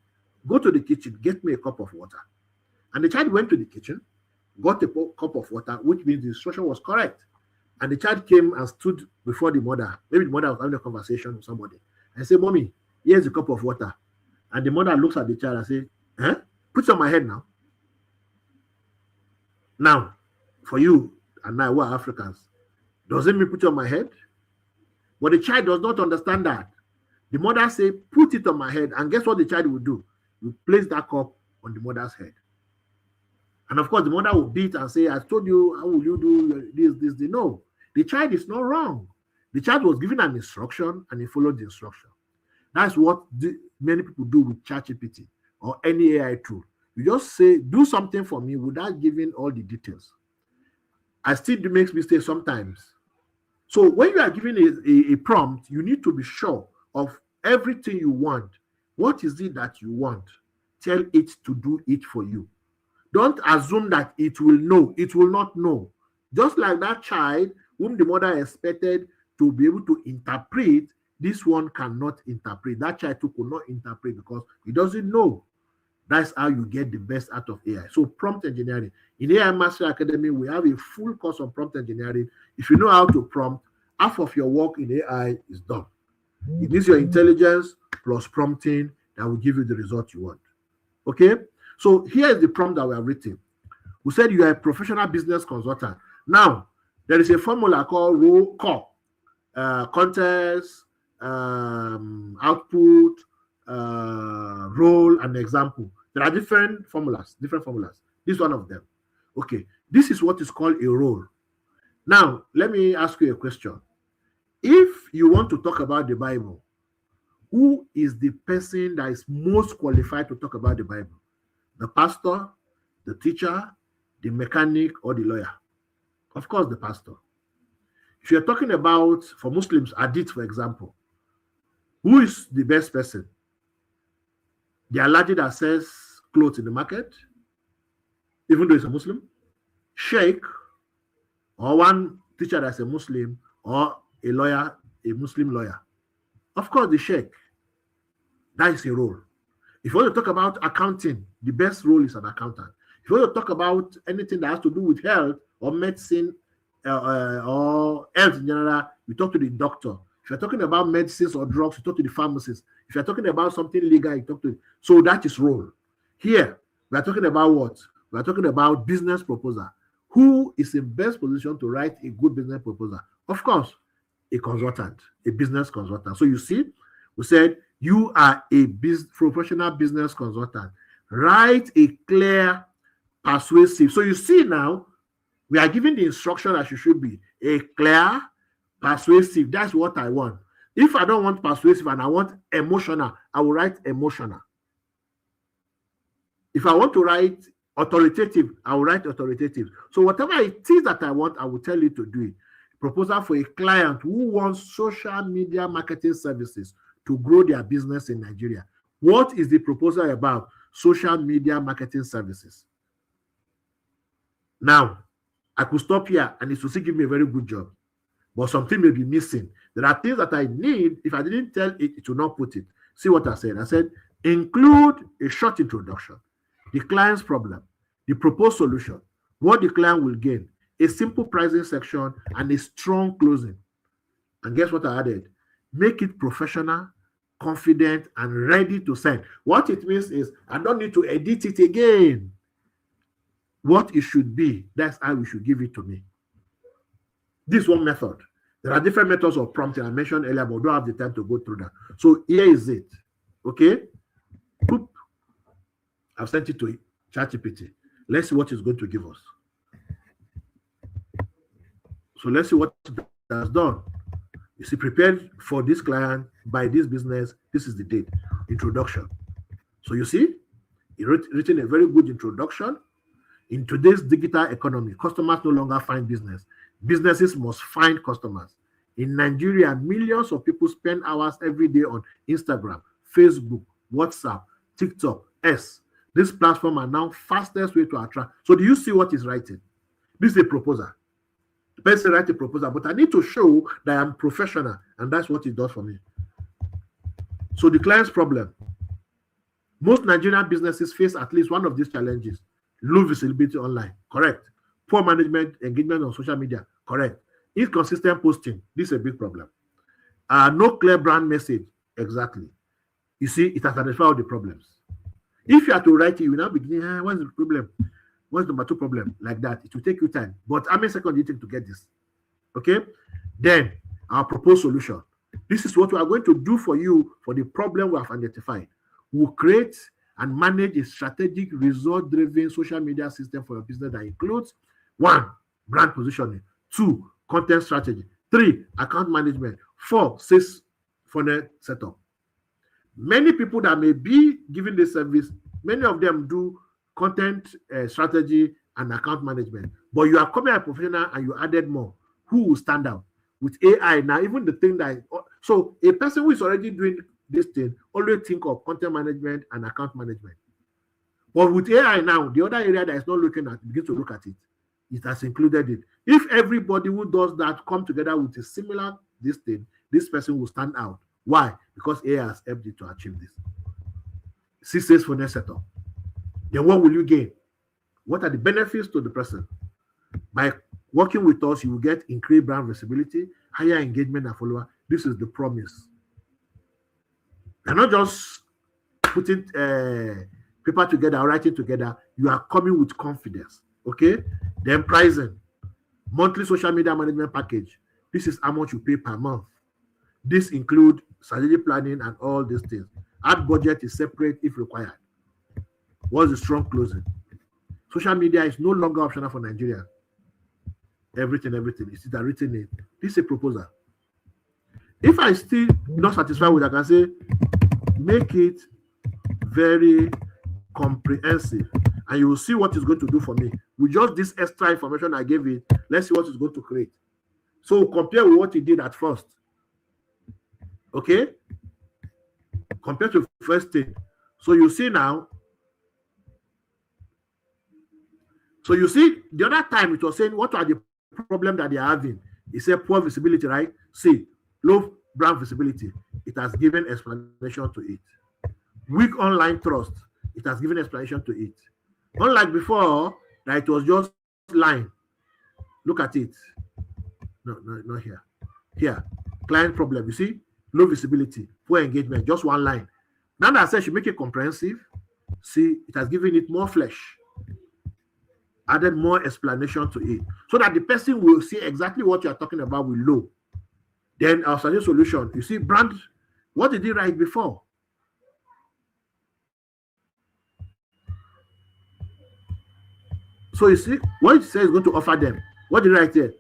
go to the kitchen, get me a cup of water. And the child went to the kitchen, got a cup of water, which means the instruction was correct. And the child came and stood before the mother. Maybe the mother was having a conversation with somebody and said, Mommy, here's a cup of water. And the mother looks at the child and says, huh? Put it on my head now. Now, for you and I, we're Africans, does it mean put it on my head? But the child does not understand that. The mother say, put it on my head. And guess what the child will do? You place that cup on the mother's head. And of course, the mother will beat and say, I told you, how will you do this? No, the child is not wrong. The child was given an instruction and he followed the instruction. That's what many people do with ChatGPT or any AI tool. You just say, do something for me without giving all the details. I still do make mistakes sometimes. So when you are giving a prompt, you need to be sure of everything you want. What is it that you want? Tell it to do it for you. Don't assume that it will know. It will not know. Just like that child whom the mother expected to be able to interpret, this one cannot interpret. That child too could not interpret because he doesn't know. That's how you get the best out of AI. So prompt engineering. In AI Mastery Academy, we have a full course on prompt engineering. If you know how to prompt, half of your work in AI is done. It is your intelligence plus prompting that will give you the result you want. Okay? So here is the prompt that we have written. We said you are a professional business consultant. Now, there is a formula called ROCO. Context, output, role, and example. There are different formulas. This is one of them. Okay. This is what is called a role. Now, let me ask you a question. If you want to talk about the Bible, who is the person that is most qualified to talk about the Bible? The pastor, the teacher, the mechanic, or the lawyer? Of course, the pastor. If you're talking about, for Muslims, Hadith, for example, who is the best person? The Alhaji that sells clothes in the market, even though he's a Muslim? Sheikh, or one teacher that's a Muslim, or a lawyer, a Muslim lawyer? Of course, the Sheikh. That is a role. If you want to talk about accounting, the best role is an accountant. If you want to talk about anything that has to do with health or medicine or health in general, you talk to the doctor. If you're talking about medicines or drugs, you talk to the pharmacist. If you're talking about something legal, you talk to. So that is role. Here, we are talking about what? We are talking about business proposal. Who is in best position to write a good business proposal? Of course, a consultant, a business consultant. So you see, we said you are a professional business consultant. Write a clear, persuasive. So you see now, we are giving the instruction as you should be. A clear, persuasive. That's what I want. If I don't want persuasive and I want emotional, I will write emotional. If I want to write authoritative, I will write authoritative. So whatever it is that I want, I will tell you to do it. Proposal for a client who wants social media marketing services to grow their business in Nigeria. What is the proposal about? social media marketing services. Now, I could stop here and it will still give me a very good job, but something may be missing. There are things that I need. If I didn't tell it, it will not put it. See what I said? I said, include a short introduction, the client's problem, the proposed solution, what the client will gain, a simple pricing section, and a strong closing. And guess what I added? Make it professional, confident, and ready to send. What it means is I don't need to edit it again. What it should be, that's how you should give it to me. This one method. There are different methods of prompting I mentioned earlier, but we don't have the time to go through that. So here is it. Okay? Boop. I've sent it to ChatGPT. Let's see what it's going to give us. So let's see what it has done. You see, prepared for this client by this business. This is the date. Introduction. So you see, he written a very good introduction. In today's digital economy, customers no longer find business. Businesses must find customers. In Nigeria, millions of people spend hours every day on Instagram, Facebook, WhatsApp, TikTok, X. These platforms are now fastest way to attract. So do you see what he's writing? This is a proposal. The person writes a proposal, but I need to show that I'm professional, and that's what it does for me. So the client's problem. Most Nigerian businesses face at least one of these challenges. Low visibility online, correct. Poor management, engagement on social media, correct. Inconsistent posting, this is a big problem. No clear brand message, exactly. You see, it has identified all the problems. If you are to write it, you will now begin, what's the problem? What's number 2 problem? Like that, it will take you time. But how many seconds do you take to get this? Okay? Then, our proposed solution. This is what we are going to do for you for the problem we have identified. We'll create and manage a strategic, result-driven social media system for your business that includes 1, brand positioning, 2, content strategy, 3, account management, 4, sales funnel setup. Many people that may be giving this service, many of them do content strategy and account management, but you are coming as a professional and you added more. Who will stand out? With AI now, even the thing that, so a person who is already doing this thing always think of content management and account management. But with AI now, the other area that is not looking at, begin to look at it. It has included it. If everybody who does that come together with a similar this thing, this person will stand out. Why? Because AI has helped you to achieve this. Sales funnel setup. Then what will you gain? What are the benefits to the person? By working with us, you will get increased brand visibility, higher engagement and follower. This is the promise. You're not just putting paper together or writing together. You are coming with confidence. Okay? Then pricing. Monthly social media management package. This is how much you pay per month. This includes strategic planning and all these things. Ad budget is separate if required. What's the strong closing? Social media is no longer optional for Nigeria. Everything. Is it written in? This is a proposal. If I still not satisfied with it, I can say, make it very comprehensive, and you will see what it's going to do for me. With just this extra information I gave it, let's see what it's going to create. So compare with what it did at first. Okay? Compared to the first thing. So you see now. So you see, the other time it was saying, what are the problems that they are having? It said poor visibility, right? See, low brand visibility. It has given explanation to it. Weak online trust. It has given explanation to it. Unlike before, that it was just line. Look at it. No, not here. Here. Client problem. You see? Low visibility, poor engagement, just one line. Now that I said she make it comprehensive, see, it has given it more flesh. Added more explanation to it. So that the person will see exactly what you are talking about with low. Then our solution, you see, brand, what did he write before? So you see, what it says is going to offer them. What did he write here?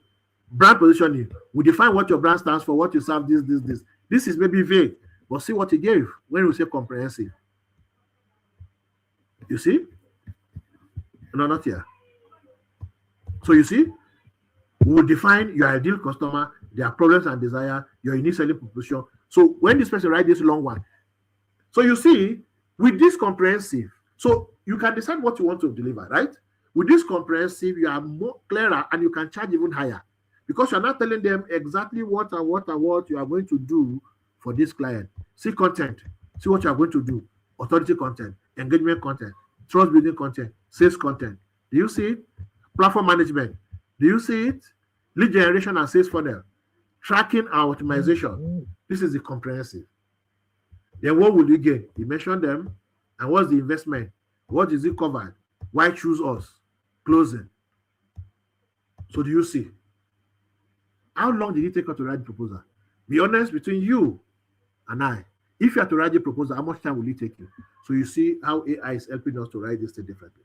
Brand positioning. We define what your brand stands for, what you serve, this. This is maybe vague, but see what he gave when we say comprehensive. You see? No, not here. So you see, we will define your ideal customer, their problems and desire, your unique selling proposition. So when this person writes this long one, so you see, with this comprehensive, So you can decide what you want to deliver, right? With this comprehensive, you are more clearer and you can charge even higher because you're not telling them exactly what and what and what you are going to do for this client. See content, see what you are going to do. Authority content, engagement content, trust building content, sales content. Do you see it? Platform management. Do you see it? Lead generation and sales funnel, tracking and optimization. This is the comprehensive. Then what will you gain? You mention them. And what's the investment? What is it covered? Why choose us? Closing. So do you see? How long did it take us to write the proposal? Be honest between you and I. If you have to write the proposal, how much time will it take you? So you see how AI is helping us to write this thing differently.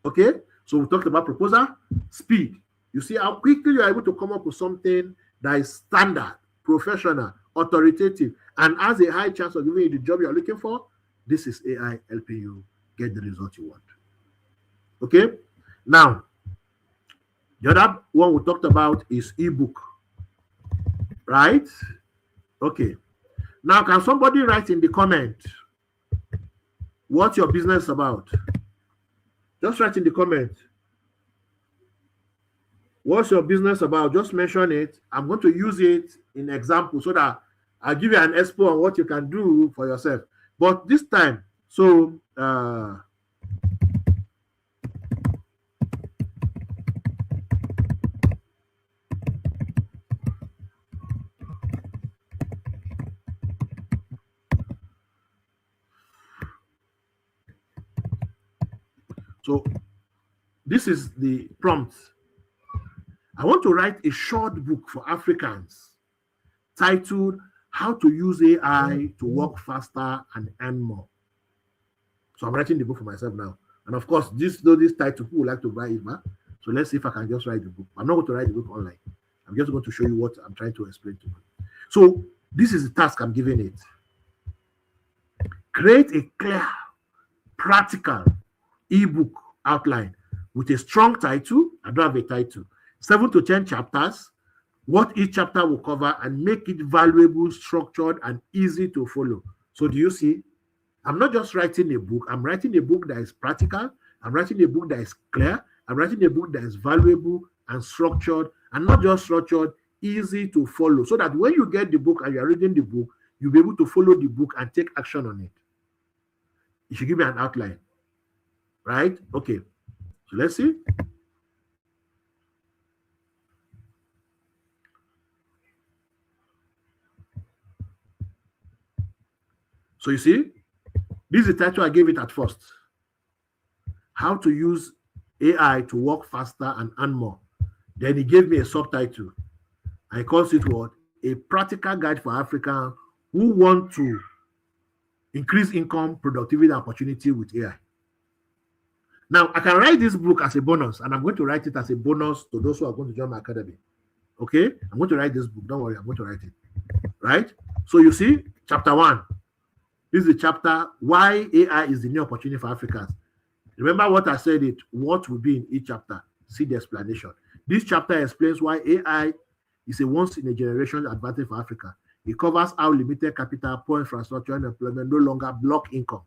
Okay? So we talked about proposal, speed. You see how quickly you are able to come up with something that is standard, professional, authoritative, and has a high chance of giving you the job you are looking for. This is AI helping you get the result you want. Okay? Now, the other one we talked about is ebook. Right? Okay. Now, can somebody write in the comment what your business is about? Just write in the comment. What's your business about? Just mention it. I'm going to use it in example so that I'll give you an expo on what you can do for yourself. But this time, so this is the prompt. I want to write a short book for Africans titled How to Use AI to Work Faster and Earn More. So I'm writing the book for myself now. And of course, this title, people would like to buy it, man. So let's see if I can just write the book. I'm not going to write the book online. I'm just going to show you what I'm trying to explain to you. So this is the task I'm giving it. Create a clear, practical ebook outline with a strong title. I don't have a title. 7 to 10 chapters, what each chapter will cover, and make it valuable, structured, and easy to follow. So do you see? I'm not just writing a book. I'm writing a book that is practical. I'm writing a book that is clear. I'm writing a book that is valuable and structured, and not just structured, easy to follow. So that when you get the book and you're reading the book, you'll be able to follow the book and take action on it. You should give me an outline. Right? Okay. So let's see. So you see, this is the title I gave it at first. How to use AI to work faster and earn more. Then he gave me a subtitle. I call it what? A practical guide for Africans who want to increase income, productivity, and opportunity with AI. Now, I can write this book as a bonus, and I'm going to write it as a bonus to those who are going to join my academy. Okay? I'm going to write this book. Don't worry, I'm going to write it. Right? So you see, chapter 1. This is the chapter, Why AI is the New Opportunity for Africans. Remember what I said, what will be in each chapter. See the explanation. This chapter explains why AI is a once-in-a-generation advantage for Africa. It covers how limited capital, poor infrastructure, and employment no longer block income.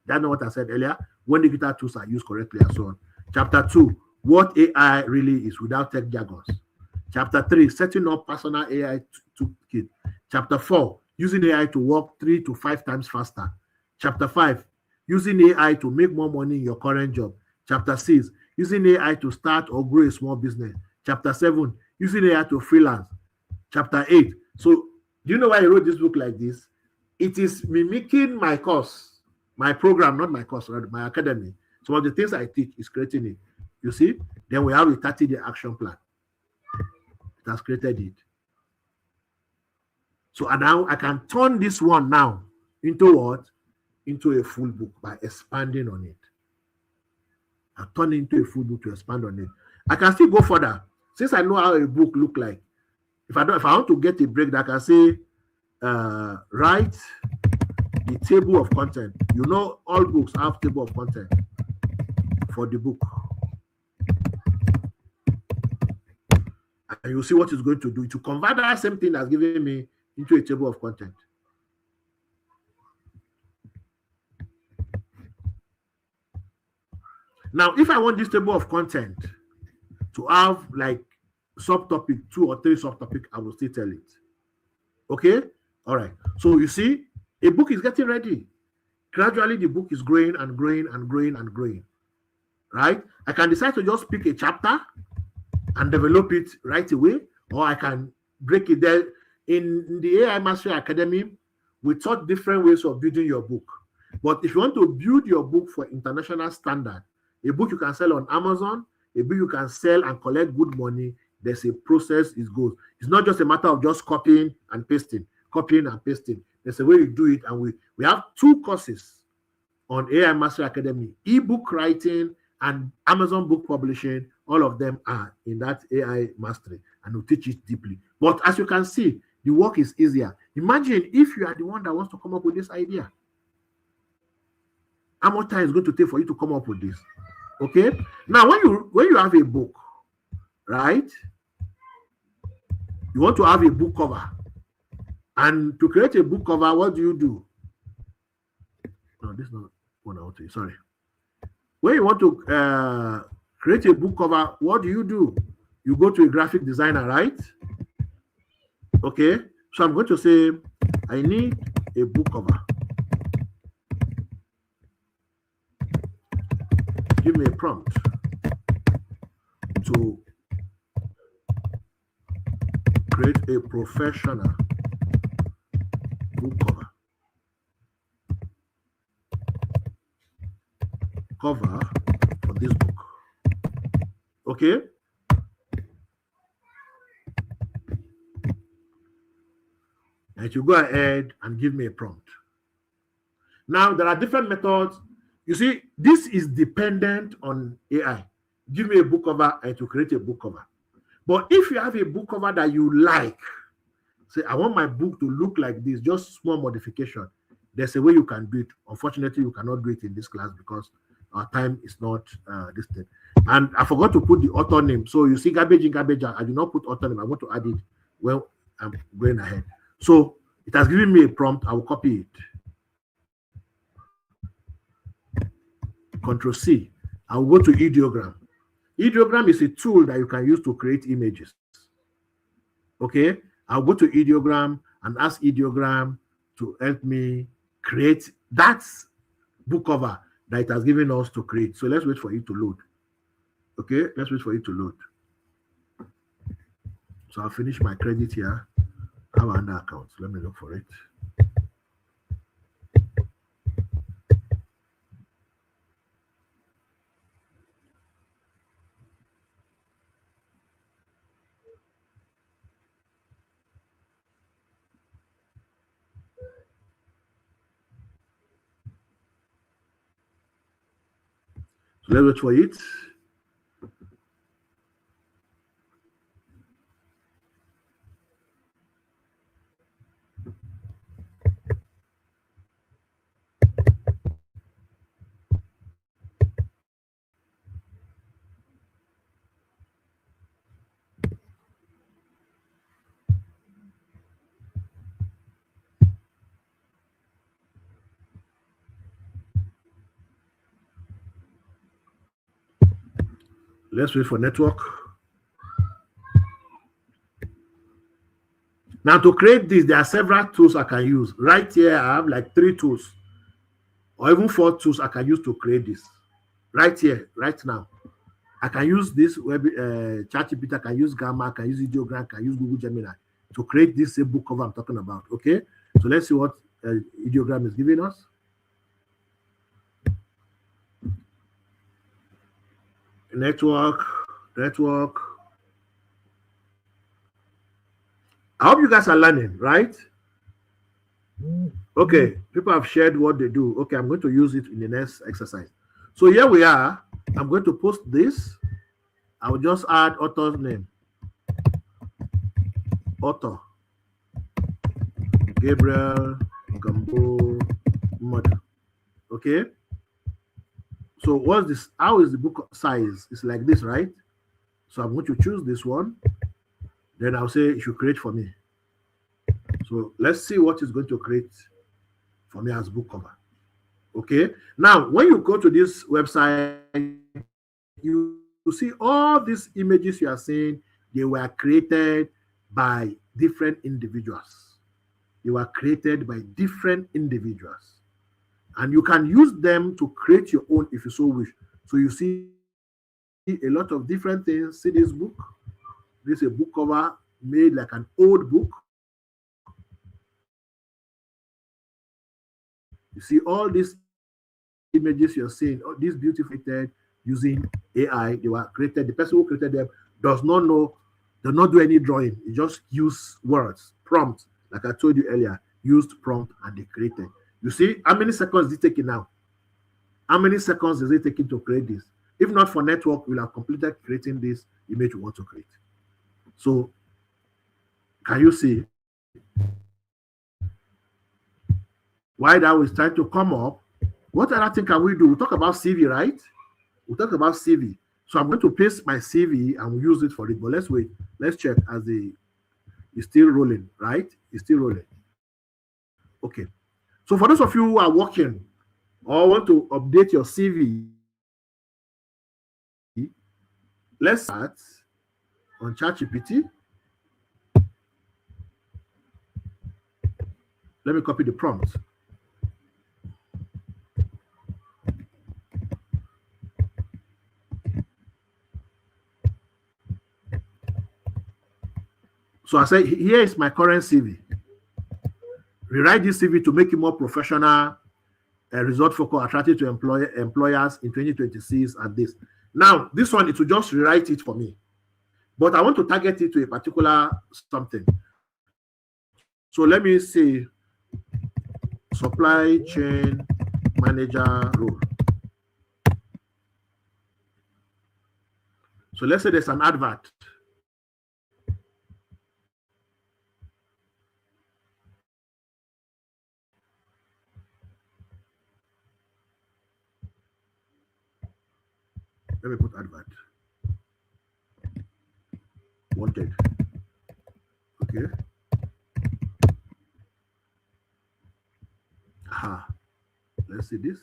That's not what I said earlier. When digital tools are used correctly and so on. Chapter 2, what AI really is without tech jargons. Chapter 3, setting up personal AI toolkit. Chapter 4, using AI to work 3 to 5 times faster. Chapter 5, using AI to make more money in your current job. Chapter 6, using AI to start or grow a small business. Chapter 7, using AI to freelance. Chapter 8. So, do you know why I wrote this book like this? It is mimicking my course, my program, not my course, right? My academy. Some of the things I teach is creating it. You see? Then we have a 30-day action plan. It has created it. So now I can turn this one now into what? Into a full book by expanding on it. I turn it into a full book to expand on it. I can still go further. Since I know how a book look like, if I want to get a break, I can say, write the table of content. You know, all books have table of content for the book. And you'll see what it's going to do to convert that same thing that's giving me into a table of content. Now, if I want this table of content to have like subtopic, 2 or 3 subtopic, I will still tell it. Okay? All right. So you see, a book is getting ready. Gradually, the book is growing and growing and growing and growing. Right? I can decide to just pick a chapter and develop it right away, or I can break it there. In the AI Mastery Academy, we taught different ways of building your book. But if you want to build your book for international standard, a book you can sell on Amazon, a book you can sell and collect good money, there's a process it goes. It's not just a matter of just copying and pasting. There's a way you do it, and we have 2 courses on AI Mastery Academy: ebook writing and Amazon book publishing. All of them are in that AI Mastery, and we'll teach it deeply. But as you can see, the work is easier. Imagine if you are the one that wants to come up with this idea. How much time is going to take for you to come up with this? Okay. Now, when you have a book, right? You want to have a book cover. And to create a book cover, what do you do? No, this is not what I want to. Sorry. When you want to create a book cover, what do? You go to a graphic designer, right? Okay. So I'm going to say, I need a book cover. Give me a prompt to create a professional book cover for this book. Okay. And you go ahead and give me a prompt. Now, there are different methods. You see, this is dependent on AI. Give me a book cover and to create a book cover. But if you have a book cover that you like, say, I want my book to look like this, just small modification, there's a way you can do it. Unfortunately, you cannot do it in this class because our time is not this thing. And I forgot to put the author name. So you see garbage in garbage, I did not put author name. I want to add it when I'm going ahead. So it has given me a prompt. I will copy it. Control C. I will go to Ideogram. Ideogram is a tool that you can use to create images. Okay. I'll go to Ideogram and ask Ideogram to help me create that book cover that it has given us to create. So let's wait for it to load. Okay, let's wait for it to load. So I'll finish my credit here. I have another account. Let me look for it. So let's wait for it. Let's wait for network. Now to create this, there are several tools I can use. Right here, I have like 3 tools or even 4 tools I can use to create this. Right here, right now. I can use this web ChatGPT, I can use Gamma, I can use Ideogram, I can use Google Gemini to create this book cover I'm talking about. Okay, so let's see what Ideogram is giving us. Network. I hope you guys are learning, right? Okay, people have shared what they do. Okay, I'm going to use it in the next exercise. So here we are. I'm going to post this. I will just add author's name. Author. Gabriel Gambo Mother. Okay. So what's this? How is the book size? It's like this, right? So I'm going to choose this one. Then I'll say it should create for me. So let's see what it's going to create for me as book cover. Okay. Now, when you go to this website, you see all these images you are seeing, they were created by different individuals. They were created by different individuals. And you can use them to create your own if you so wish. So you see a lot of different things. See this book? This is a book cover made like an old book. You see all these images you're seeing, all these beautiful using AI. They were created. The person who created them does not do any drawing. He just use words, prompt, like I told you earlier, used prompt and they created. You see how many seconds is it taking now? How many seconds is it taking to create this? If not for network, we'll have completed creating this image we want to create. So can you see why that was trying to come up? What other thing can we do? We talk about CV, right? We talk about CV. So I'm going to paste my CV and we'll use it for it. But let's wait. Let's check as it's still rolling, right? It's still rolling. Okay. So for those of you who are working or want to update your CV, let's start on ChatGPT. Let me copy the prompt. So I say, here is my current CV. Rewrite this CV to make it more professional, result focused, attractive to employers in 2026 and this. Now, this one, it will just rewrite it for me. But I want to target it to a particular something. So let me say supply chain manager role. So let's say there's an advert. Let me put advert. Wanted. Okay. Aha. Let's see this.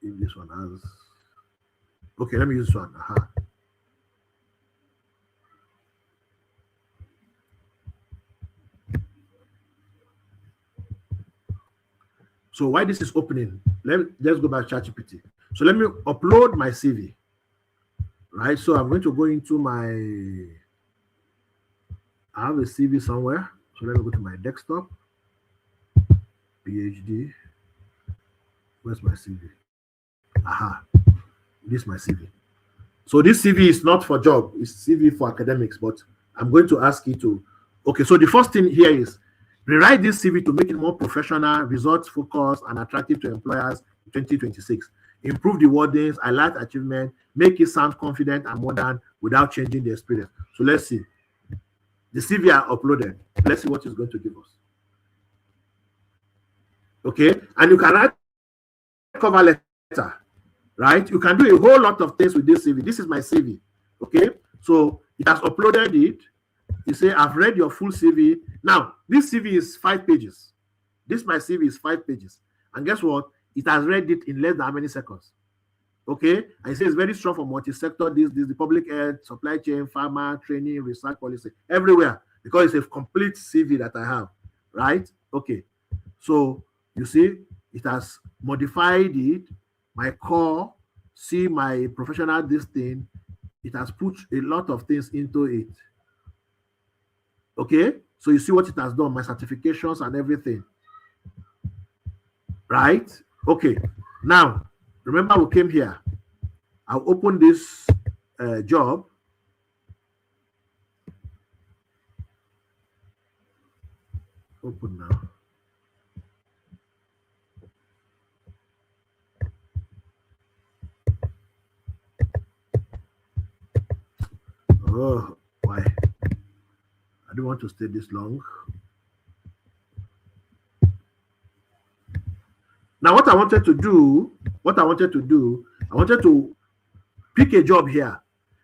If this one has. Okay, let me use this one. Aha. So why this is opening? Let's go back to ChatGPT. So let me upload my CV. Right. So I'm going to go into my. I have a CV somewhere. So let me go to my desktop. PhD. Where's my CV? Aha. This is my CV. So this CV is not for job. It's CV for academics. But I'm going to ask you to. Okay. So the first thing here is rewrite this CV to make it more professional, results focused, and attractive to employers in 2026. Improve the wordings, highlight achievement, make it sound confident and modern without changing the experience. So let's see. The CV I uploaded. Let's see what it's going to give us. Okay, and you can write cover letter, right? You can do a whole lot of things with this CV. This is my CV. Okay, so it has uploaded it. You say, I've read your full CV. Now, this CV is 5 pages. This my CV is 5 pages. And guess what? It has read it in less than how many seconds? Okay, and it says it's very strong for multi-sector, this, the public health, supply chain, pharma, training, research policy, everywhere, because it's a complete CV that I have, right? Okay, so you see, it has modified it, my core, see my professional this thing, it has put a lot of things into it. Okay, so you see what it has done, my certifications and everything, right? Okay, now remember we came here. I'll open this job. Open now. Oh, why? I don't want to stay this long. Now, what I wanted to do, I wanted to pick a job here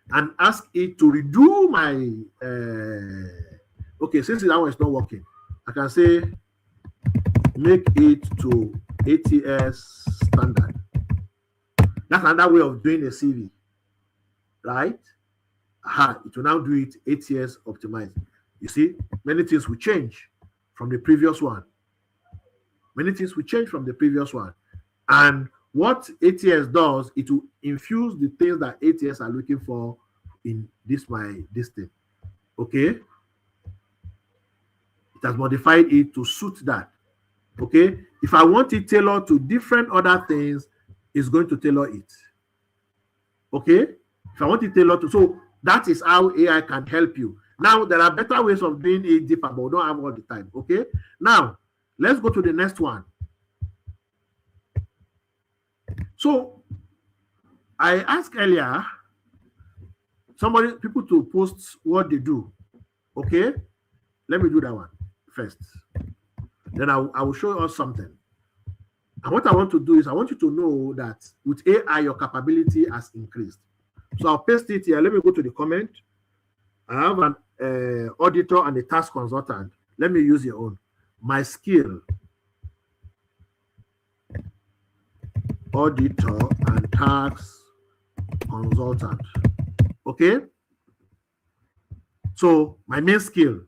and ask it to redo my, okay, since that one is not working, I can say, make it to ATS standard. That's another way of doing a CV, right? It will now do it ATS optimized. You see, many things will change from the previous one. Many things will change from the previous one. And what ATS does, it will infuse the things that ATS are looking for in this thing. Okay? It has modified it to suit that. Okay? If I want it tailored to different other things, it's going to tailor it. Okay? If I want it tailored to, so that is how AI can help you. Now, there are better ways of doing it deeper, but we don't have all the time. Okay? Now, let's go to the next one. So, I asked earlier, people to post what they do. Okay? Let me do that one first. Then I will show us something. And what I want to do is I want you to know that with AI, your capability has increased. So I'll paste it here. Let me go to the comment. I have an auditor and a tax consultant. Let me use your own. My skill, auditor and tax consultant. Okay? So my main skill,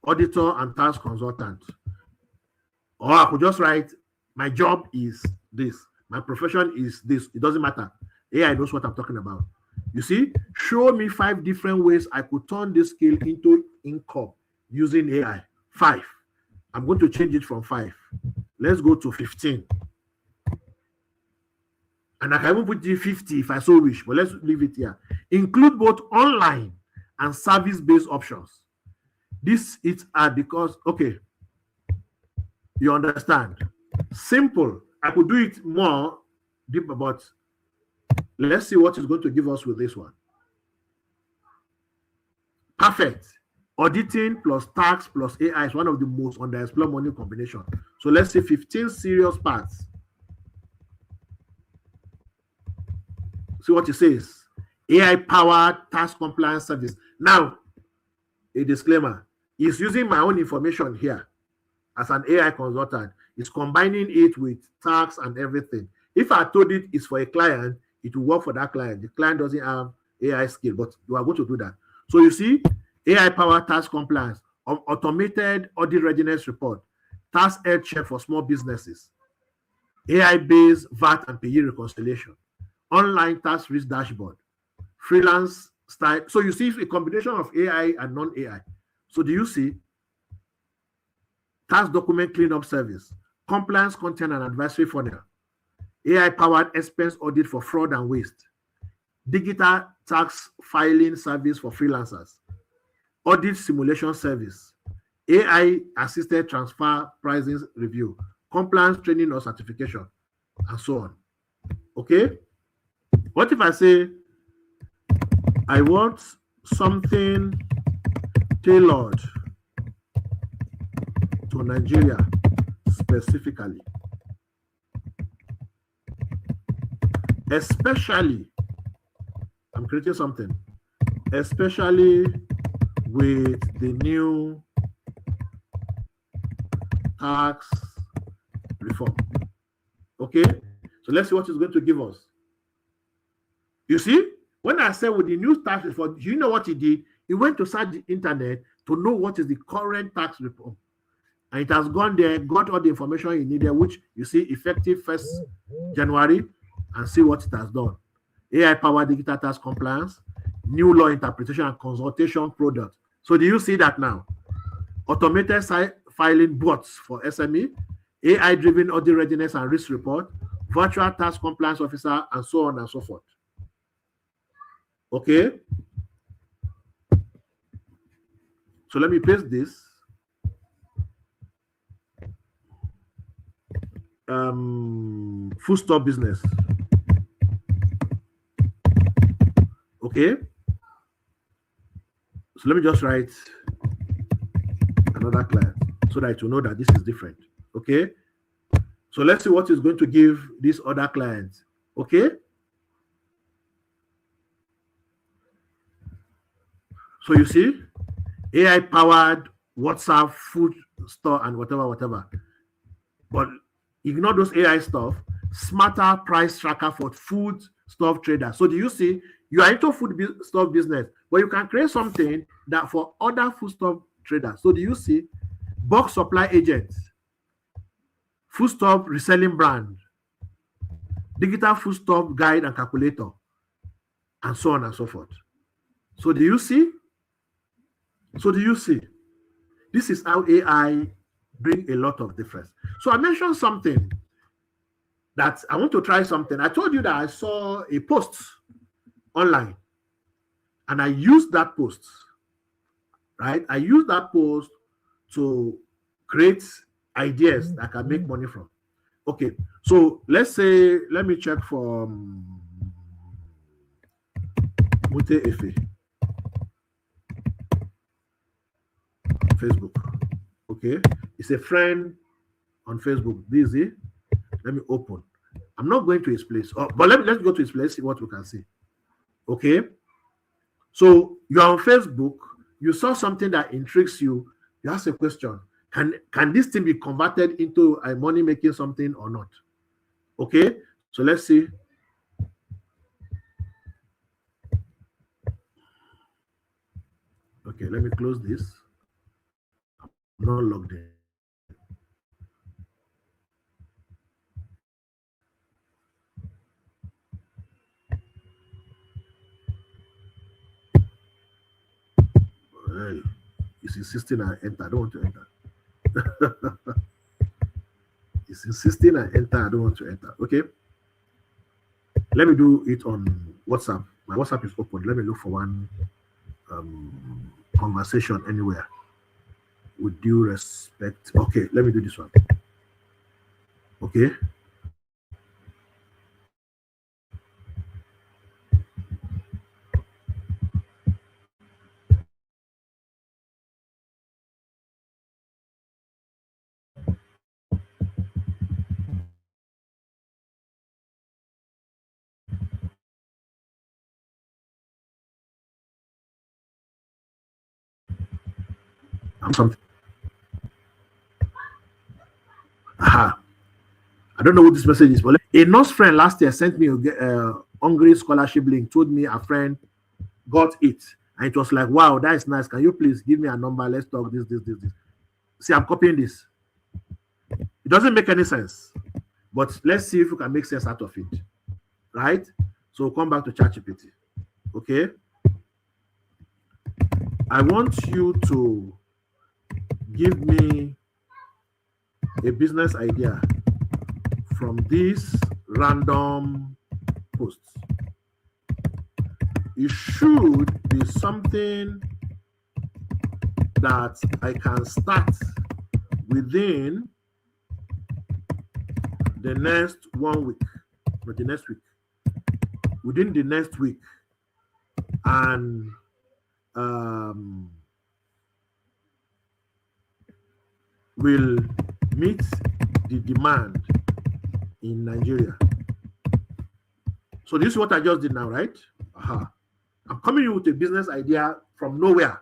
auditor and tax consultant. Or I could just write, my job is this. My profession is this. It doesn't matter. AI knows what I'm talking about. You see, show me 5 different ways I could turn this skill into income using AI. 5. I'm going to change it from 5. Let's go to 15. And I can even put it 50 if I so wish, but let's leave it here. Include both online and service-based options. This is because, okay, you understand. Simple. I could do it more deeper, but let's see what it's going to give us with this one. Perfect. Auditing plus tax plus AI is one of the most underexplored money combination. So let's say 15 serious parts. See what it says. AI-powered tax compliance service. Now, a disclaimer. It's using my own information here as an AI consultant. It's combining it with tax and everything. If I told it it's for a client, it will work for that client. The client doesn't have AI skill, but you are going to do that. So you see, AI-powered tax compliance, automated audit readiness report, tax health check for small businesses, AI-based VAT and payee reconciliation, online tax risk dashboard, freelance style. So you see a combination of AI and non-AI. So do you see tax document cleanup service, compliance content and advisory funnel, AI-powered expense audit for fraud and waste, digital tax filing service for freelancers, audit simulation service, AI-assisted transfer pricing review, compliance training or certification, and so on. Okay? What if I say, I want something tailored to Nigeria specifically, especially, I'm creating something, especially with the new tax reform. Okay, so let's see what it's going to give us. You see, when I said with the new tax reform, you know what he did? He went to search the internet to know what is the current tax reform. And it has gone there, got all the information he needed, which you see effective 1st January, and see what it has done. AI-powered digital tax compliance, new law interpretation and consultation product. So do you see that now? Automated filing bots for SME, AI-driven audit readiness and risk report, virtual tax compliance officer, and so on and so forth. Okay? So let me paste this. Full stop business. Okay, so let me just write another client so that you know that this is different. Okay, so let's see what is going to give this other client. Okay, so you see, AI powered WhatsApp food store and whatever. But Ignore those AI stuff. Smarter price tracker for food stuff traders. So do you see? You are into food stuff business, but you can create something that for other food stuff traders. So do you see? Bulk supply agents, food stuff reselling brand, digital food stuff guide and calculator, and so on and so forth. So do you see? So do you see? This is how AI bring a lot of difference. So I mentioned something that I want to try something. I told you that I saw a post online and I used that post, right? I used that post to create ideas that I can make money from. Okay, so let's say, let me check for Mute Efe, Facebook. Okay, it's a friend on Facebook, busy. Let me open. I'm not going to his place, but let's go to his place, see what we can see. Okay, so you're on Facebook, you saw something that intrigues you, you ask a question. Can this thing be converted into a money making something or not? Okay, so let's see. Okay, let me close this. I'm not logged in. Hey, it's insisting I enter. I don't want to enter. It's insisting I enter. I don't want to enter. Okay. Let me do it on WhatsApp. My WhatsApp is open. Let me look for one conversation anywhere. With due respect. Okay, let me do this one. Okay. I'm something. Aha. I don't know what this message is, but a nurse friend last year sent me a Hungary scholarship link, told me a friend got it. And it was like, wow, that is nice. Can you please give me a number? Let's talk this. See, I'm copying this. It doesn't make any sense. But let's see if we can make sense out of it. Right? So we'll come back to ChatGPT. Okay? I want you to give me a business idea from these random posts. It should be something that I can start within the next 1 week, not the next week, within the next week, and will meet the demand in Nigeria. So this is what I just did now, right? I'm coming in with a business idea from nowhere.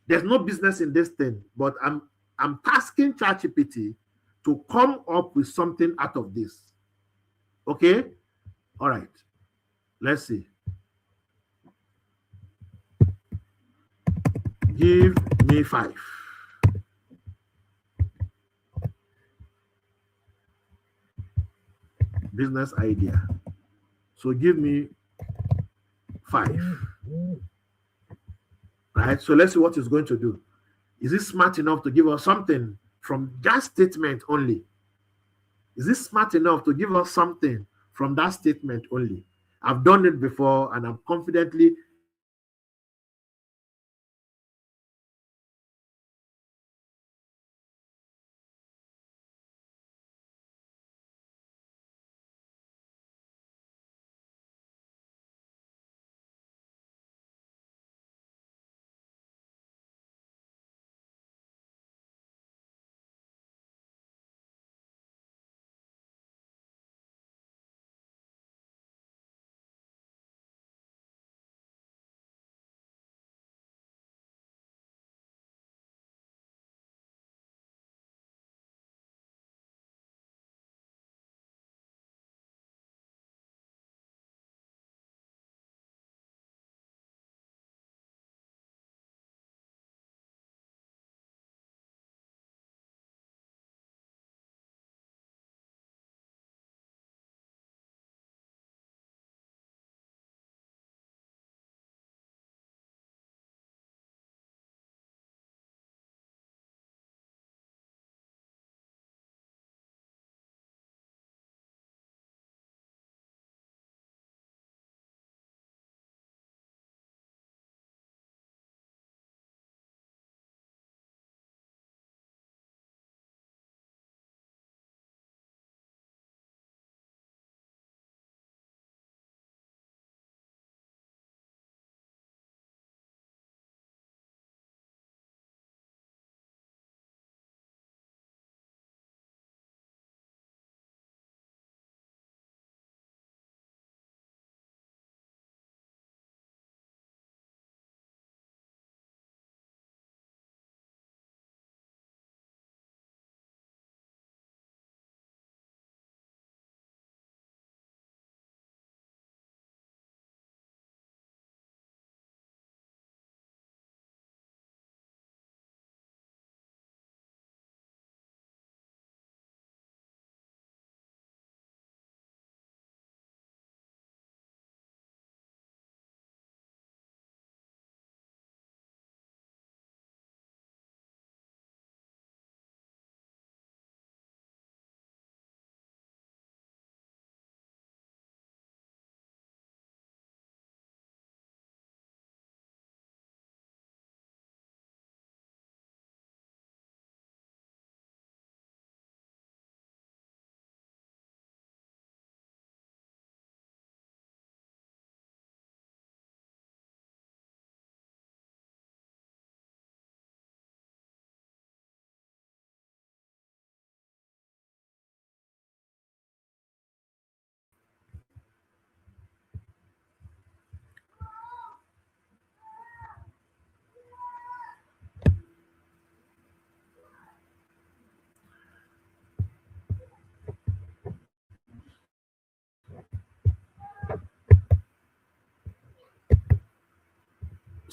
There's no business in this thing, but I'm tasking ChatGPT to come up with something out of this. Okay? All right. Let's see. Give me 5. Business idea. So give me 5. Right? So let's see what it's going to do. Is it smart enough to give us something from that statement only? Is it smart enough to give us something from that statement only? I've done it before and I'm confidently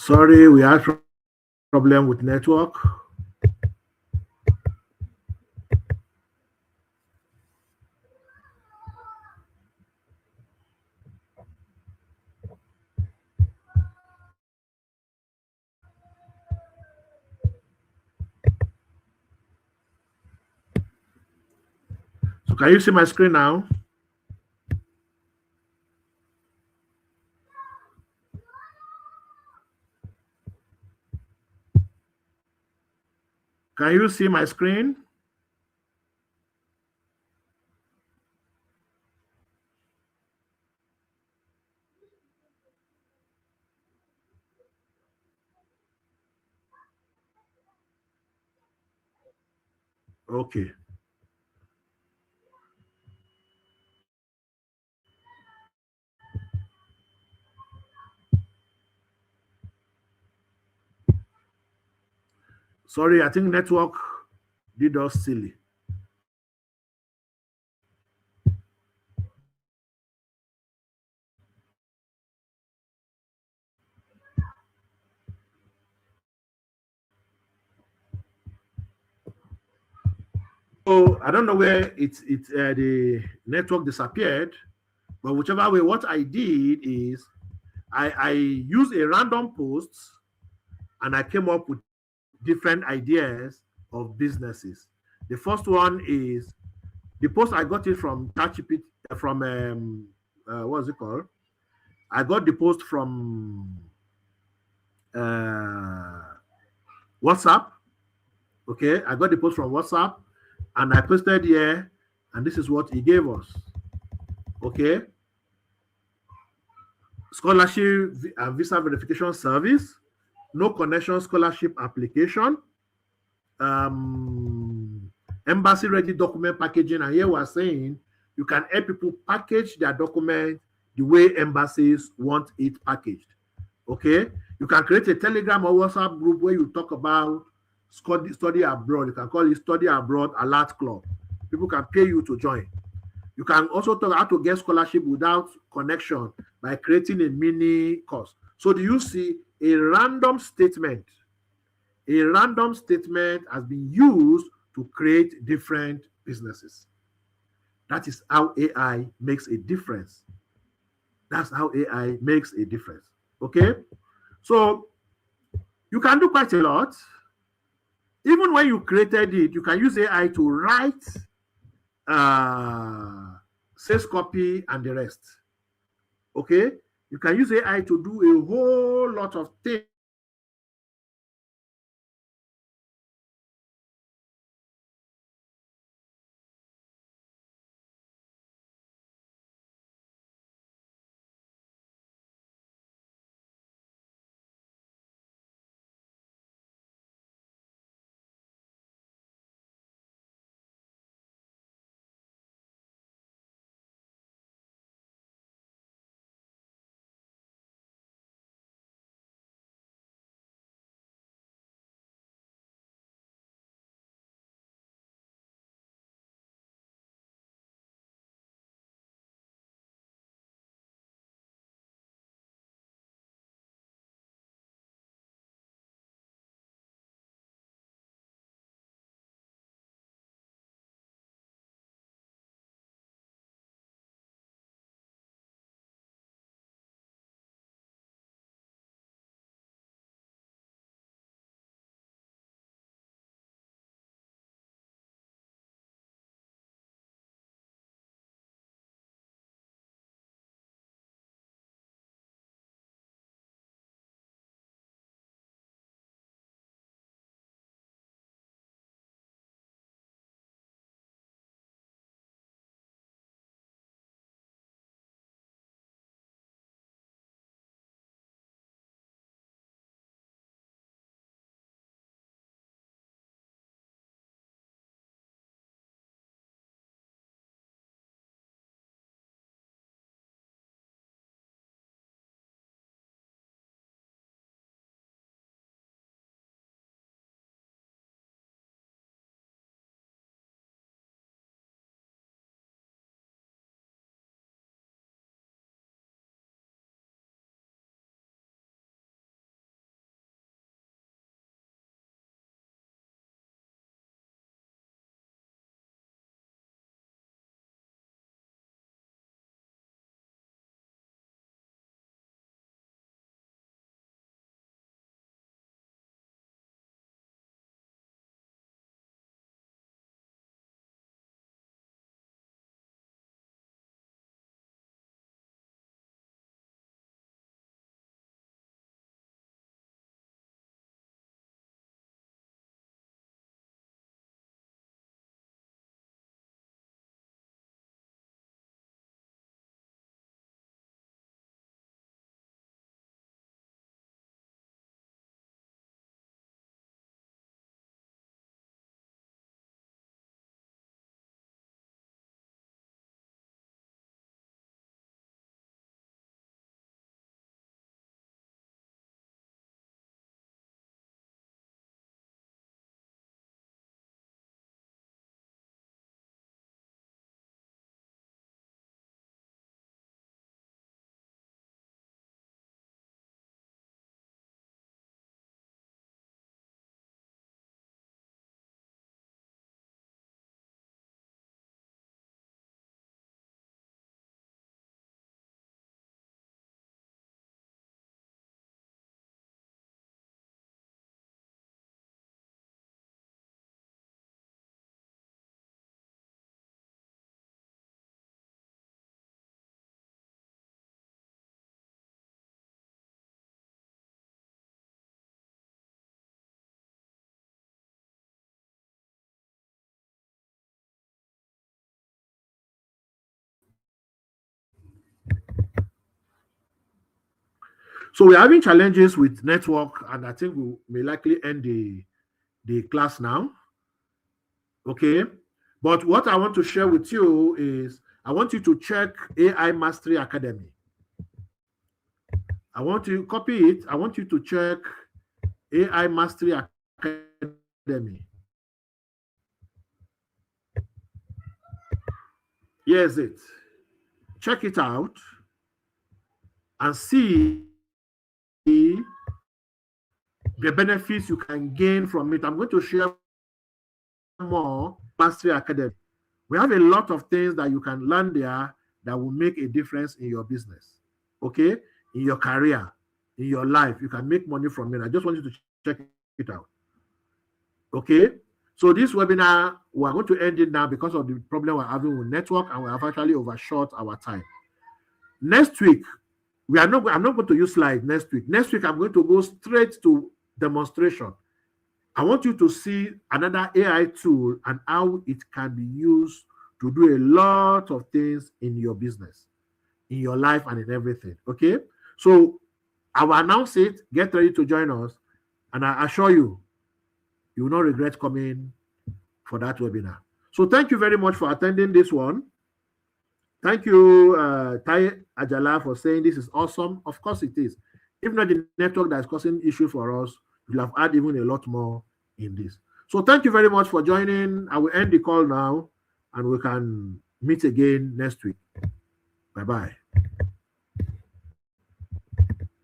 Sorry, we had problem with network. So can you see my screen now? Can you see my screen? Okay. Sorry, I think network did us silly. So I don't know where the network disappeared, but whichever way, what I did is I used a random post and I came up with different ideas of businesses. The first one is the post I got it from ChatGPT from what's it called? I got the post from uh, WhatsApp. Okay, I got the post from WhatsApp and I posted here, and this is what he gave us. Okay, scholarship and visa verification service, no connection scholarship application, embassy ready document packaging. And here we're saying you can help people package their document the way embassies want it packaged. Okay, you can create a Telegram or WhatsApp group where you talk about study abroad. You can call it Study Abroad Alert Club. People can pay you to join. You can also talk how to get scholarship without connection by creating a mini course. So do you see a random statement? A random statement has been used to create different businesses. That is how AI makes a difference. That's how AI makes a difference. Okay? So you can do quite a lot. Even when you created it, you can use AI to write sales copy and the rest. Okay? You can use AI to do a whole lot of things So we're having challenges with network, and I think we may likely end the class now. Okay. But what I want to share with you is I want you to check AI Mastery Academy. I want you to copy it. I want you to check AI Mastery Academy. Here's it. Check it out and see the benefits you can gain from it. I'm going to share more Mastery Academy. We have a lot of things that you can learn there that will make a difference in your business, okay? In your career, in your life. You can make money from it. I just want you to check it out, okay? So this webinar, we're going to end it now because of the problem we're having with network, and we have actually overshot our time. Next week, I'm not going to use slides next week. Next week, I'm going to go straight to demonstration. I want you to see another AI tool and how it can be used to do a lot of things in your business, in your life, and in everything. Okay? So I will announce it. Get ready to join us. And I assure you, you will not regret coming for that webinar. So thank you very much for attending this one. Thank you, Tai Ajala, for saying this is awesome. Of course it is. If not the network that's causing issue for us, we'll have had even a lot more in this. So thank you very much for joining. I will end the call now, and we can meet again next week. Bye-bye.